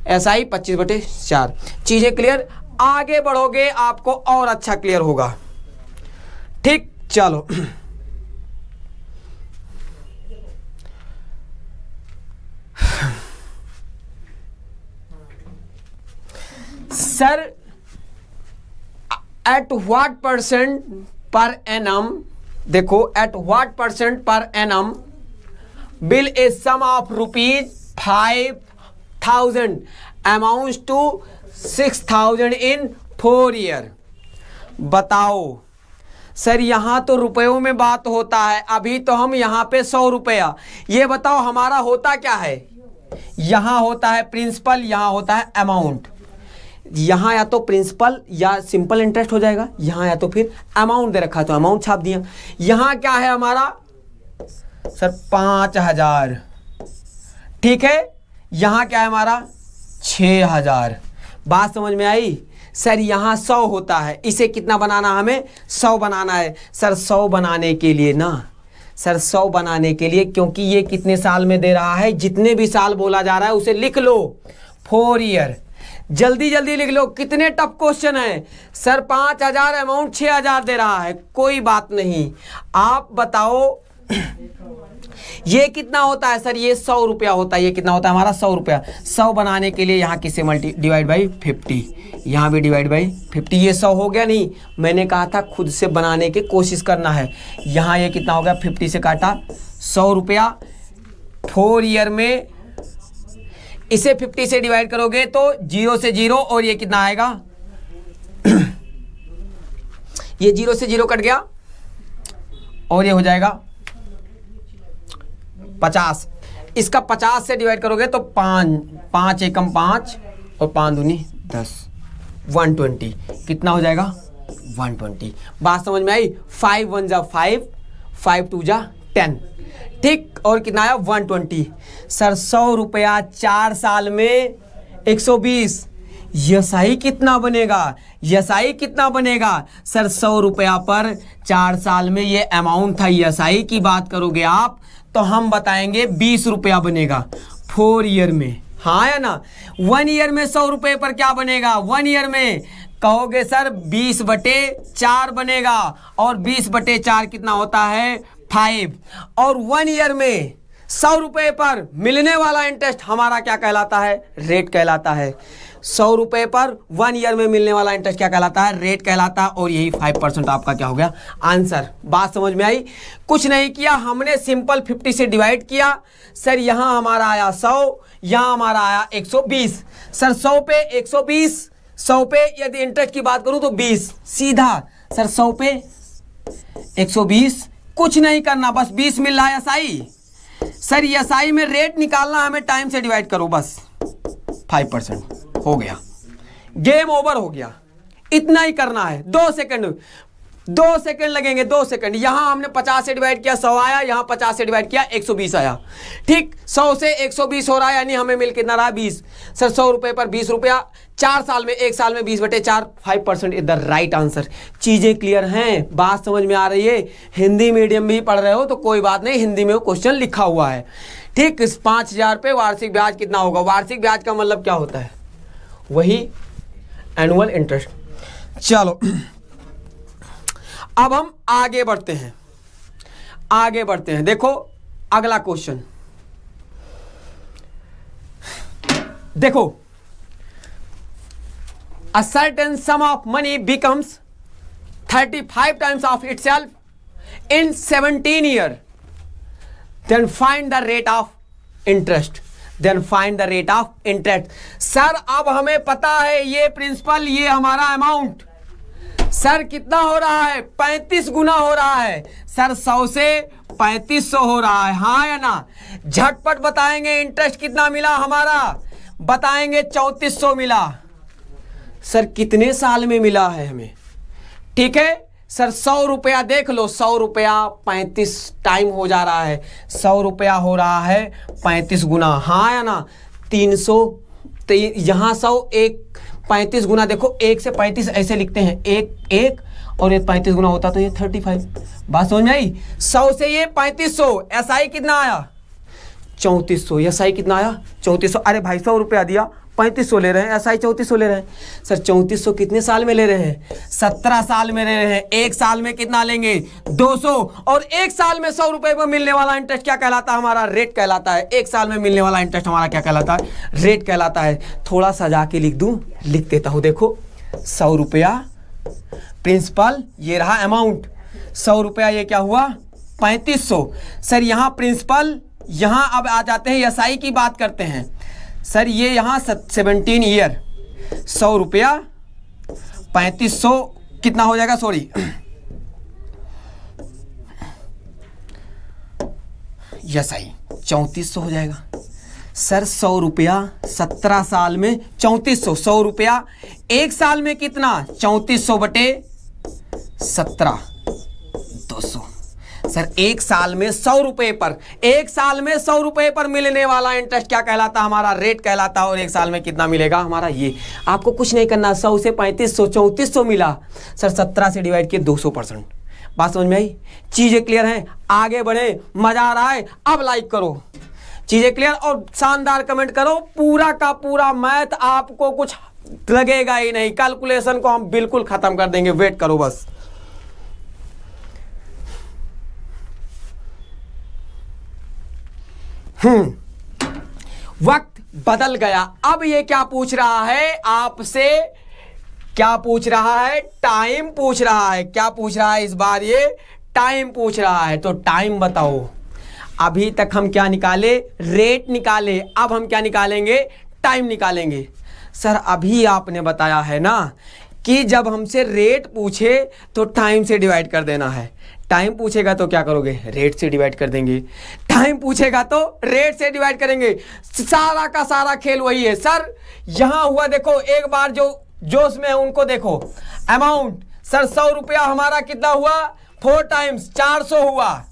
एसआई 25/4, चीज़ें क्लियर। आगे बढ़ोगे आपको और अच्छा क्लियर होगा, ठीक। चलो sir at what percent per annum, देखो at what percent per annum will a sum of rupees 5,000 amounts to 6,000 in 4 year. बताओ सर, यहां तो रुपयों में बात होता है, अभी तो हम यहां पे 100 रुपया। ये बताओ हमारा होता क्या है, यहां होता है प्रिंसिपल, यहां होता है अमाउंट। यहां या तो प्रिंसिपल या सिंपल इंटरेस्ट हो जाएगा, यहां या तो फिर अमाउंट दे रखा है तो अमाउंट छाप दिया। यहां क्या है हमारा सर 5,000, ठीक है। यहां क्या है हमारा 6,000। बात समझ में आई सर? यहां 100 होता है, इसे कितना बनाना, हमें 100 बनाना है। सर 100 बनाने के लिए ना, सर 100 बनाने के लिए, क्योंकि ये कितने साल में दे रहा है, जितने भी साल बोला जा रहा है उसे लिख लो 4 ईयर। जल्दी जल्दी लिख लो, कितने टफ क्वेश्चन है सर। 5,000 अमाउंट 6,000 दे रहा है, कोई बात नहीं। आप बताओ ये कितना होता है सर? ये 100 रुपया होता है। ये कितना होता है हमारा 100 रुपया। 100 बनाने के लिए यहाँ किससे डिवाइड बाई 50, यहाँ भी डिवाइड बाई 50। ये 100 हो गया नहीं, मैंने कहा था खुद से बनाने की कोशिश करना है। यहाँ ये कितना हो गया, 50 से काटा 100 रुपया 4 ईयर में। इसे 50 से डिवाइड करोगे तो 0 से 0, और ये कितना आएगा ये 0 से 0 कट गया और ये हो जाएगा 50। इसका 50 से डिवाइड करोगे तो 5 एकम 5 और 5 दूनी 10, 120। कितना हो जाएगा 120। बात समझ में आई? 5 1 जा 5, 5 2 जा 10, ठीक। और कितना आया 120। सर 100 रुपया 4 साल में 120। यसाई कितना बनेगा, यसाई कितना बनेगा सर? 100 रुपया पर 4 साल में ये अमाउंट था। यसाई की बात करोगे आप तो हम बताएंगे 20 रुपया बनेगा 4 ईयर में, हाँ या ना। 1 ईयर में 100 रुपये पर क्या बनेगा, 1 ईयर में कहोगे सर 20/4 बनेगा, और 20/4 कितना होता है 5। और 1 ईयर में 100 रुपये पर मिलने वाला इंटरेस्ट हमारा क्या कहलाता है, रेट कहलाता है। 100 रुपये पर 1 ईयर में मिलने वाला इंटरेस्ट क्या कहलाता है, रेट कहलाता है। और यही 5% आपका क्या हो गया आंसर। बात समझ में आई? कुछ नहीं किया, हमने सिंपल 50 से डिवाइड किया। सर यहाँ हमारा आया 100, यहाँ हमारा आया 120। सर 100 पे 120, 100 पे यदि इंटरेस्ट की बात करूं तो 20, सीधा सर 100 पे 120। कुछ नहीं करना, बस 20 मिल रहा है एसआई। सर एसआई में रेट निकालना, हमें टाइम से डिवाइड करो, बस 5% हो गया, गेम ओवर हो गया। इतना ही करना है। 2 सेकंड लगेंगे, 2 सेकंड। यहां हमने 50 से डिवाइड किया 100 आया, यहां 50 से डिवाइड किया 120 आया, ठीक। 100 से 120 हो रहा है, यानी हमें मिल कितना रहा 20। सर 100 रुपए पर 20 रुपया 4 साल में, 1 साल में 20/4, 5% इज द राइट आंसर। चीजें क्लियर हैं, बात समझ में आ रही है? हिंदी मीडियम भी पढ़ रहे हो तो कोई बात नहीं, हिंदी में वो क्वेश्चन लिखा हुआ है, ठीक। 5,000 पे वार्षिक ब्याज कितना होगा? वार्षिक ब्याज का मतलब क्या होता है? वही एनुअल इंटरेस्ट। चलो अब हम आगे बढ़ते हैं, आगे बढ़ते हैं। देखो अगला क्वेश्चन, देखो, a certain sum of money becomes 35 times of itself in 17 years, then find the rate of interest, then find the rate of interest। Sir अब हमें पता है ये प्रिंसिपल, ये हमारा अमाउंट, सर कितना हो रहा है 35 गुना हो रहा है। सर 100 से 3500 हो रहा है, हाँ या ना? झटपट बताएंगे इंटरेस्ट कितना मिला हमारा, बताएंगे 3400 मिला। सर कितने साल में मिला है हमें, ठीक है। सर 100 रुपया देख लो, 100 रुपया 35 टाइम हो जा रहा है, 100 रुपया हो रहा है 35 गुना, हाँ या ना? 300, यहाँ 100 एक 35 गुना, देखो 1 से 35 ऐसे लिखते हैं, एक और ये 35 गुना होता तो ये 35। बात समझ में आई? 100 से ये 3500, एसआई कितना आया 3400, एसआई कितना आया 3400। अरे भाई 100 रुपया दिया, 3500 ले रहे हैं, एसआई 3400 ले रहे हैं। सर 3400 कितने साल में ले रहे हैं? 17 साल में ले रहे हैं। 1 साल में कितना लेंगे 200, और 1 साल में 100 रुपए पर मिलने वाला इंटरेस्ट क्या कहलाता है हमारा? रेट कहलाता है। 1 साल में मिलने वाला इंटरेस्ट हमारा क्या कहलाता है? रेट कहलाता है। थोड़ा सजा के लिख दूं, लिख देता हूं। देखो 100 रुपया प्रिंसिपल, ये रहा अमाउंट 100 रुपया, ये क्या हुआ 3500। सर यहाँ प्रिंसिपल, यहाँ अब आ जाते हैं एसआई की बात करते हैं। सर ये यहाँ 17 ईयर 100 रुपया 3500 कितना हो जाएगा, सॉरी एसआई 3400 हो जाएगा। सर 100 रुपया 17 साल में 3400, 100 रुपया एक साल में कितना 3400 बटे 17 200। सर एक साल में 100 रुपए पर, एक साल में 100 रुपए पर मिलने वाला इंटरेस्ट क्या कहलाता, हमारा रेट कहलाता है। और एक साल में कितना मिलेगा हमारा, ये आपको कुछ नहीं करना, 100 से 3500 3400 मिला। सर 17 से डिवाइड किए 200%। बात समझ में आई, चीजें क्लियर हैं, आगे बढ़े, मजा आ रहा है, अब लाइक करो, चीजें क्लियर और शानदार कमेंट करो। पूरा का पूरा मैथ आपको कुछ लगेगा ही नहीं, कैलकुलेशन को हम बिल्कुल खत्म कर देंगे, वेट करो बस। वक्त बदल गया। अब ये क्या पूछ रहा है आपसे, क्या पूछ रहा है, टाइम पूछ रहा है। क्या पूछ रहा है इस बार, ये टाइम पूछ रहा है। तो टाइम बताओ, अभी तक हम क्या निकाले, रेट निकाले, अब हम क्या निकालेंगे, टाइम निकालेंगे। सर अभी आपने बताया है ना कि जब हमसे रेट पूछे तो टाइम से डिवाइड कर देना है। टाइम पूछेगा तो क्या करोगे, रेट से डिवाइड कर देंगे। टाइम पूछेगा तो रेट से डिवाइड करेंगे। सारा का सारा खेल वही है। सर यहां हुआ, देखो एक बार जो जोश में है उनको देखो। अमाउंट सर 100 रुपया हमारा कितना हुआ, 4 टाइम्स 400 हुआ।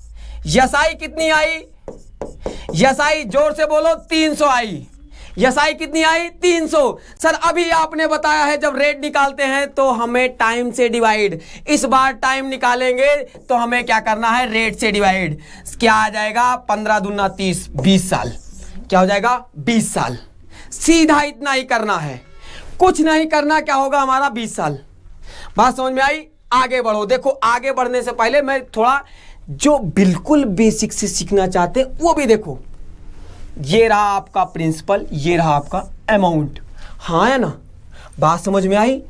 यसाई कितनी आई, यसाई जोर से बोलो 300 आई। यसाई कितनी आई 300। सर अभी आपने बताया है जब रेट निकालते हैं तो हमें टाइम से डिवाइड, इस बार टाइम निकालेंगे तो हमें क्या करना है, रेट से डिवाइड। क्या आ जाएगा, 15 दूना 30, 20 साल। क्या हो जाएगा 20 साल। सीधा इतना ही करना है, कुछ नहीं करना। क्या होगा हमारा 20 साल। बात समझ में आई, आगे बढ़ो। देखो आगे बढ़ने से पहले मैं थोड़ा जो बिल्कुल बेसिक से सीखना चाहते हैं वो भी देखो। ये रहा आपका प्रिंसिपल, ये रहा आपका अमाउंट, हाँ है ना, बात समझ में आई।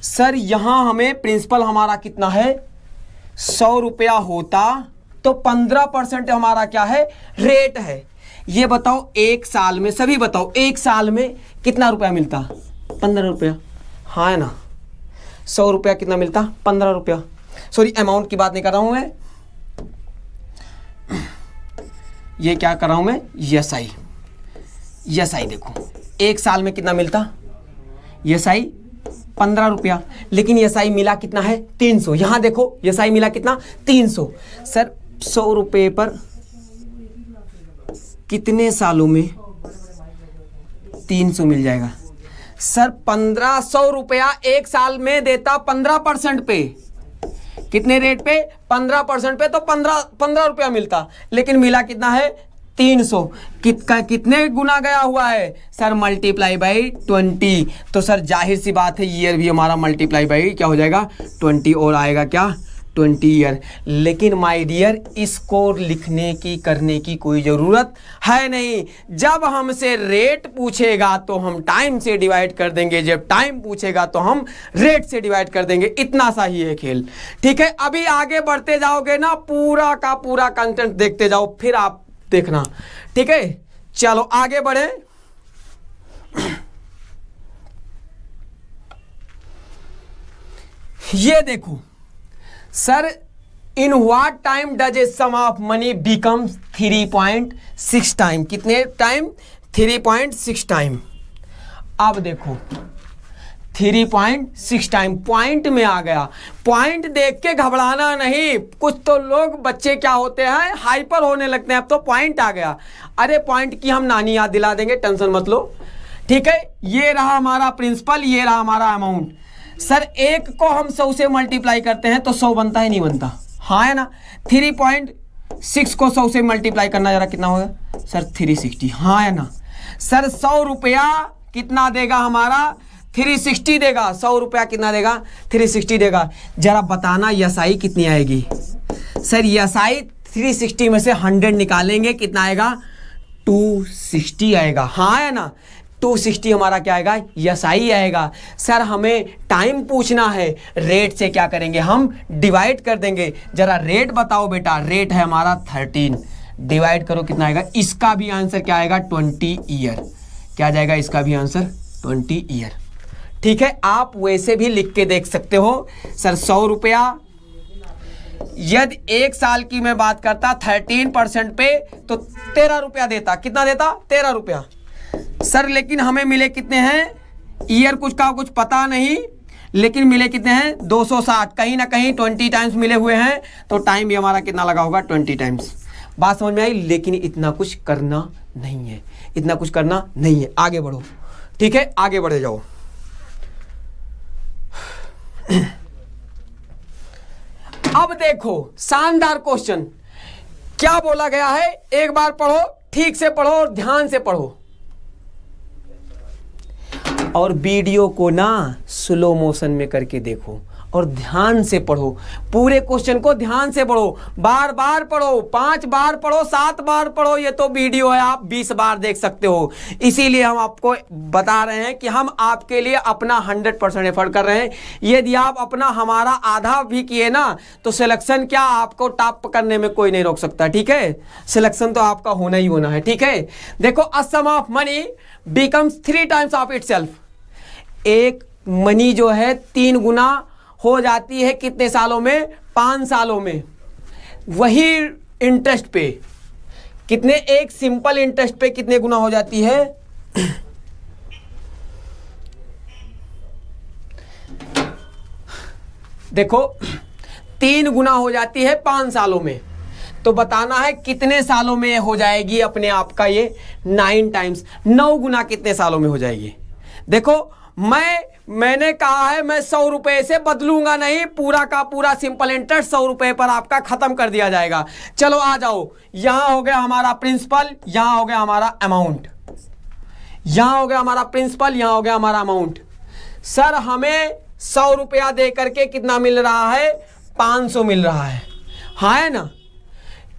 सर यहां हमें प्रिंसिपल हमारा कितना है 100 रुपया होता तो 15% हमारा क्या है, रेट है। ये बताओ एक साल में, सभी बताओ एक साल में कितना रुपया मिलता, 15 रुपया, हाँ है ना। 100 रुपया कितना मिलता, 15 रुपया। सॉरी अमाउंट की बात नहीं कर रहा हूं मैं, ये क्या कर रहा हूं मैं, एसआई। एसआई देखो एक साल में कितना मिलता, एसआई 15 रुपया, लेकिन एसआई मिला कितना है 300। यहां देखो एसआई मिला कितना 300। सर 100 रुपये पर कितने सालों में 300 मिल जाएगा। सर 1500 रुपया एक साल में देता 15% पे, कितने रेट पे, 15% पे, तो 15 रुपया मिलता, लेकिन मिला कितना है 300। कितने गुना गया हुआ है सर, मल्टीप्लाई बाई 20। तो सर जाहिर सी बात है ईयर भी हमारा मल्टीप्लाई बाई क्या हो जाएगा 20, और आएगा क्या 20 ईयर। लेकिन माय डियर इसको लिखने की करने की कोई ज़रूरत है नहीं। जब हमसे रेट पूछेगा तो हम टाइम से डिवाइड कर देंगे, जब टाइम पूछेगा तो हम रेट से डिवाइड कर देंगे। इतना सा ही है खेल, ठीक है। अभी आगे बढ़ते जाओगे ना, पूरा का पूरा कंटेंट देखते जाओ, फिर आप देखना, ठीक है। चलो आगे बढ़े। ये देखो sir, in what time does a sum of money become 3.6 time. कितने टाइम, 3.6 टाइम। अब देखो 3.6 टाइम पॉइंट में आ गया। पॉइंट देख के घबराना नहीं। कुछ तो लोग बच्चे क्या होते हैं, हाइपर होने लगते हैं। अब तो पॉइंट आ गया, अरे पॉइंट की हम नानी याद दिला देंगे, टेंशन मत लो, ठीक है। ये रहा हमारा प्रिंसिपल, ये रहा हमारा अमाउंट। सर एक को हम 100 से मल्टीप्लाई करते हैं तो 100 बनता है, नहीं बनता, हाँ है ना। 3.6 को 100 से मल्टीप्लाई करना जरा कितना होगा सर, 360, हाँ है ना। सर 100 रुपया कितना देगा हमारा, 360 देगा। 100 रुपया कितना देगा, 360 देगा। जरा बताना एसआई कितनी आएगी। सर एसआई 360 में से 100 निकालेंगे, कितना आएगा 260 आएगा, हाँ है ना। 260 हमारा क्या आएगा, SI आएगा। सर हमें टाइम पूछना है, रेट से क्या करेंगे, हम डिवाइड कर देंगे। जरा रेट बताओ बेटा, रेट है हमारा 13, डिवाइड करो कितना आएगा, इसका भी आंसर क्या आएगा 20 ईयर। क्या जाएगा इसका भी आंसर 20 ईयर। ठीक है, आप वैसे भी लिख के देख सकते हो। सर 100 रुपया, यदि 1 साल की मैं बात करता 13% पे तो 13 रुपया देता। कितना देता, 13 रुपया। सर लेकिन हमें मिले कितने हैं, ईयर कुछ का कुछ पता नहीं, लेकिन मिले कितने हैं 260, कहीं ना कहीं 20 टाइम्स मिले हुए हैं, तो टाइम भी हमारा कितना लगा होगा 20 टाइम्स। बात समझ में आई। लेकिन इतना कुछ करना नहीं है, इतना कुछ करना नहीं है, आगे बढ़ो। ठीक है, आगे बढ़े जाओ। अब देखो शानदार क्वेश्चन, क्या बोला गया है, एक बार पढ़ो, ठीक से पढ़ो और ध्यान से पढ़ो, और वीडियो को ना स्लो मोशन में करके देखो और ध्यान से पढ़ो। पूरे क्वेश्चन को ध्यान से पढ़ो, बार बार पढ़ो, 5 बार पढ़ो, 7 बार पढ़ो। ये तो वीडियो है, आप 20 बार देख सकते हो। इसीलिए हम आपको बता रहे हैं कि हम आपके लिए अपना 100% एफर्ट कर रहे हैं। यदि आप अपना हमारा आधा भी किए ना, तो सिलेक्शन क्या, आपको टॉप करने में कोई नहीं रोक सकता। ठीक है, सिलेक्शन तो आपका होना ही होना है। ठीक है, देखो, a sum of money becomes 3 times of itself. एक मनी जो है 3 गुना हो जाती है कितने सालों में, 5 सालों में। वही इंटरेस्ट पे कितने, एक सिंपल इंटरेस्ट पे कितने गुना हो जाती है, देखो 3 गुना हो जाती है 5 सालों में। तो बताना है कितने सालों में हो जाएगी अपने आप का ये 9 टाइम्स, 9 गुना कितने सालों में हो जाएगी। देखो मैंने कहा है मैं 100 रुपए से बदलूंगा नहीं, पूरा का पूरा सिंपल इंटरेस्ट 100 रुपए पर आपका खत्म कर दिया जाएगा। चलो आ जाओ, यहां हो गया हमारा प्रिंसिपल, यहां हो गया हमारा अमाउंट, यहां हो गया हमारा प्रिंसिपल, यहां हो गया हमारा अमाउंट। सर हमें 100 रुपया दे करके कितना मिल रहा है, 500 मिल रहा है, हाँ है ना।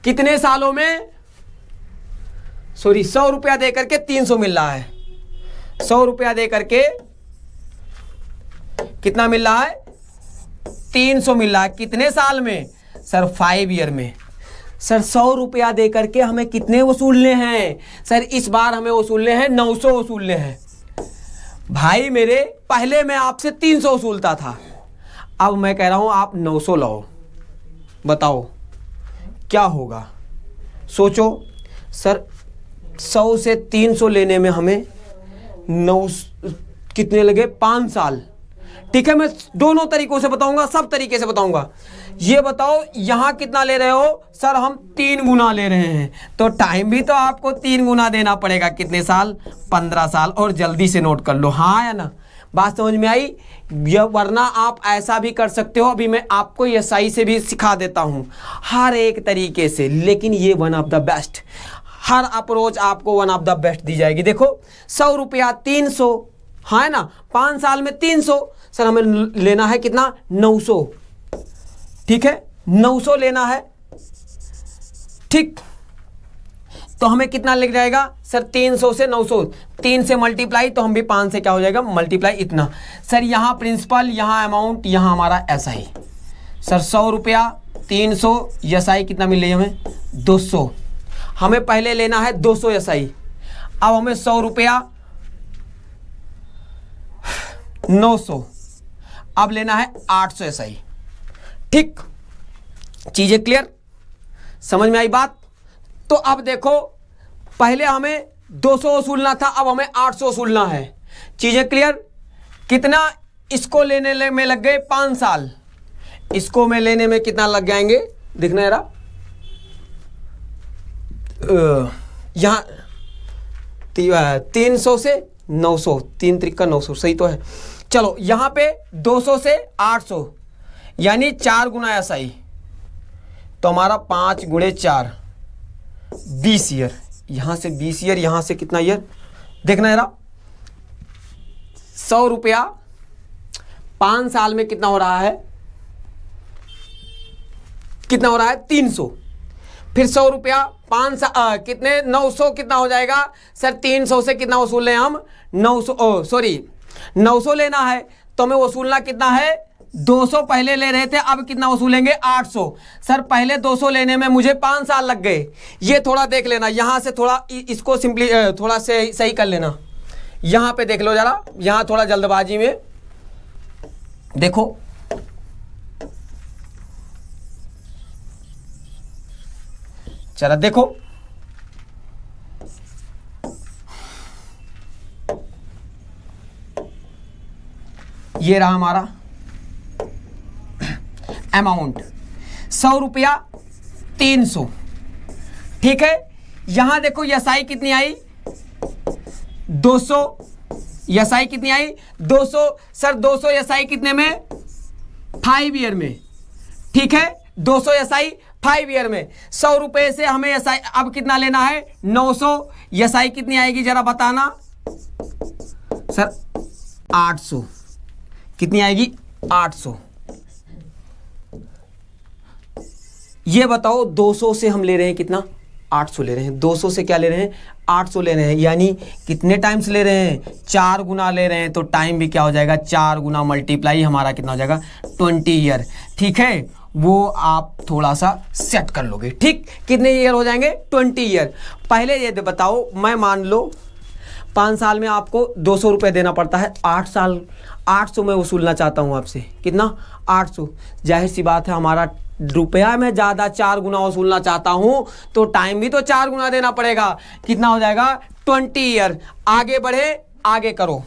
कितने सालों में, सॉरी 100 रुपया दे करके 300 मिल रहा है, 100 रुपया दे करके कितना मिल रहा है, 300 मिल रहा है। कितने साल में, सर 5 ईयर में। सर 100 रुपया दे करके हमें कितने वसूलने हैं, सर इस बार हमें वसूलने हैं 900 वसूलने हैं। भाई मेरे, पहले मैं आपसे 300 वसूलता था, अब मैं कह रहा हूं आप 900 लाओ, बताओ क्या होगा, सोचो। सर 100 से 300 लेने में हमें 9 कितने लगे, 5 साल। ठीक है, मैं दोनों तरीकों से बताऊंगा, सब तरीके से बताऊंगा। ये बताओ यहां कितना ले रहे हो, सर हम 3 गुना ले रहे हैं, तो टाइम भी तो आपको 3 गुना देना पड़ेगा। कितने साल, 15 साल। और जल्दी से नोट कर लो, हाँ या ना, बात समझ में आई। वरना आप ऐसा भी कर सकते हो, अभी मैं आपको ये सही से भी सिखा देता हूं हर एक तरीके से, लेकिन ये one of the best, her approach आपको वन ऑफ द बेस्ट दी जाएगी। देखो 100 रुपया 300, हाँ है ना, 5 साल में 300। सर हमें लेना है कितना, 900। ठीक है, 900 लेना है। ठीक, तो हमें कितना लग जाएगा, सर 300 से 900, 3 से मल्टीप्लाई, तो हम भी 5 से क्या हो जाएगा मल्टीप्लाई, इतना। सर यहाँ प्रिंसिपल, यहाँ अमाउंट, यहाँ हमारा SI। सर 100 रुपया 300, SI कितना मिल रही है हमें, 200। हमें पहले लेना है 200 SI। अब हमें 100 रुपया 900, अब लेना है 800 SI। ठीक, चीजें क्लियर, समझ में आई बात। तो अब देखो, पहले हमें 200 वसूलना था, अब हमें 800 वसूलना है। चीजें क्लियर। कितना, इसको लेने में लग गए 5 साल, इसको में लेने में कितना लग जाएंगे, दिखना है रहा, यहां 300 से 900, 3 त्रिका 900, सही तो है। चलो यहां पे 200 से 800, यानी 4 गुना SI, तो हमारा 5 गुणे 4, 20 ईयर। यहां से 20 ईयर, यहां से कितना ईयर, देखना है रहा। 100 रुपया 5 साल में कितना हो रहा है, कितना हो रहा है, 300। फिर 100 रुपया, 500 कितने 900 कितना हो जाएगा सर, 300 से कितना वसूल लें हम 900 लेना है तो हमें वसूलना कितना है 200 पहले ले रहे थे, अब कितना वसूलेंगे 800। सर पहले 200 लेने में मुझे 5 साल लग गए, ये थोड़ा देख लेना, यहाँ से थोड़ा इसको सिंपली थोड़ा से सही कर लेना। यहाँ पे देख लो जरा, यहाँ थोड़ा जल्दबाजी में देखो, चलो देखो ये रहा हमारा अमाउंट 100 रुपया 300, ठीक है। यहां देखो यसाई कितनी आई 200, यसाई कितनी आई 200। सर 200 यसाई कितने में 5 ईयर में, ठीक है 200 यसाई 5 ईयर में। 100 रुपए से हमें यसाई अब कितना लेना है 900, यसाई कितनी आएगी जरा बताना सर 800, कितनी आएगी 800। ये बताओ 200 से हम ले रहे हैं कितना 800 ले रहे हैं, 200 से क्या ले रहे हैं 800 ले रहे हैं, यानी कितने टाइम्स ले रहे हैं 4 गुना ले रहे हैं, तो टाइम भी क्या हो जाएगा 4 गुना मल्टीप्लाई हमारा कितना हो जाएगा 20 ईयर, ठीक है। वो आप थोड़ा सा सेट कर लोगे, ठीक। कितने ईयर हो जाएंगे 20 ईयर। पहले ये बताओ, मैं मान लो 5 साल में आपको 200 रुपये देना पड़ता है, 8 साल 800 में वसूलना चाहता हूँ आपसे, कितना 800। जाहिर सी बात है हमारा रुपया में ज़्यादा 4 गुना वसूलना चाहता हूँ तो टाइम भी तो 4 गुना देना पड़ेगा, कितना हो जाएगा 20 ईयर। आगे बढ़े, आगे करो,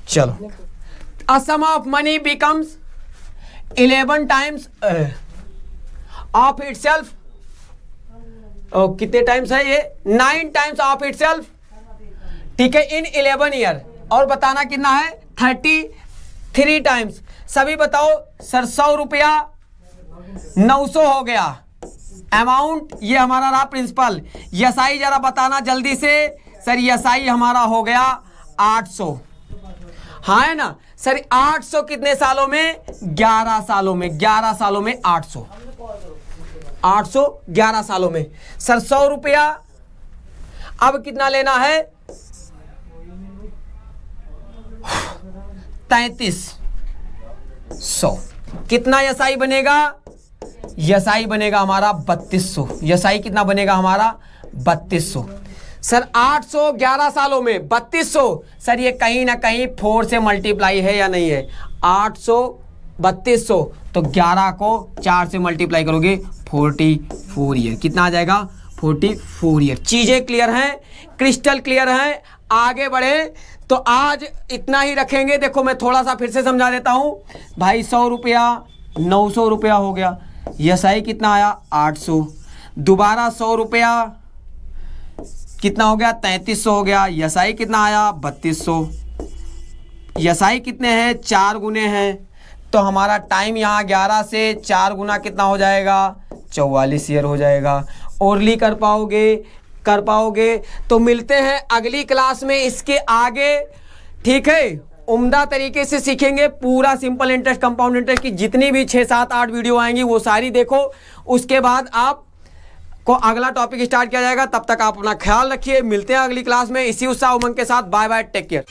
चलो। A sum of money becomes 11 times of itself, कितने टाइम्स है ये 9 टाइम्स ऑफ इटसेल्फ, ठीक है, इन 11 ईयर। और बताना कितना है 33 टाइम्स। सभी बताओ सर 100 रुपया 900 हो गया अमाउंट, ये हमारा रहा प्रिंसिपल। यसाई जरा बताना जल्दी से सर, यसाई हमारा हो गया 800, हाँ है ना सर। 800 कितने सालों में 11 सालों में, 11 सालों में 800 11 सालों में। सर 100 रुपया अब कितना लेना है 3300, कितना यसाई बनेगा, यसाई बनेगा हमारा 3200, यसाई कितना बनेगा हमारा 3200। सर 800 11 सालों में 3200, सर ये कहीं ना कहीं 4 से मल्टीप्लाई है या नहीं है, 800 3200, तो 11 को 4 से मल्टीप्लाई करोगे 44 ईयर, कितना आ जाएगा 44 ईयर। चीजें क्लियर हैं, क्रिस्टल क्लियर हैं, आगे बढ़े तो आज इतना ही रखेंगे। देखो मैं थोड़ा सा फिर से समझा देता हूं भाई, 100 रुपया 900 रुपया हो गया, यसाई कितना आया 800, दोबारा 100 रुपया कितना हो गया 3300 हो गया, यसाई कितना आया 3200, यसाई कितने हैं 4 गुने हैं, तो हमारा टाइम यहाँ 11 से 4 गुना कितना हो जाएगा 44 ईयर हो जाएगा। ओरली कर पाओगे तो मिलते हैं अगली क्लास में इसके आगे, ठीक है। उम्दा तरीके से सीखेंगे पूरा सिंपल इंटरेस्ट कंपाउंड इंटरेस्ट की जितनी भी 6 7 8 वीडियो आएंगी वो सारी देखो, उसके बाद आप को अगला टॉपिक स्टार्ट किया जाएगा। तब तक आप अपना ख्याल रखिए, मिलते हैं अगली क्लास में इसी उत्साह उमंग के साथ। Bye bye, take care.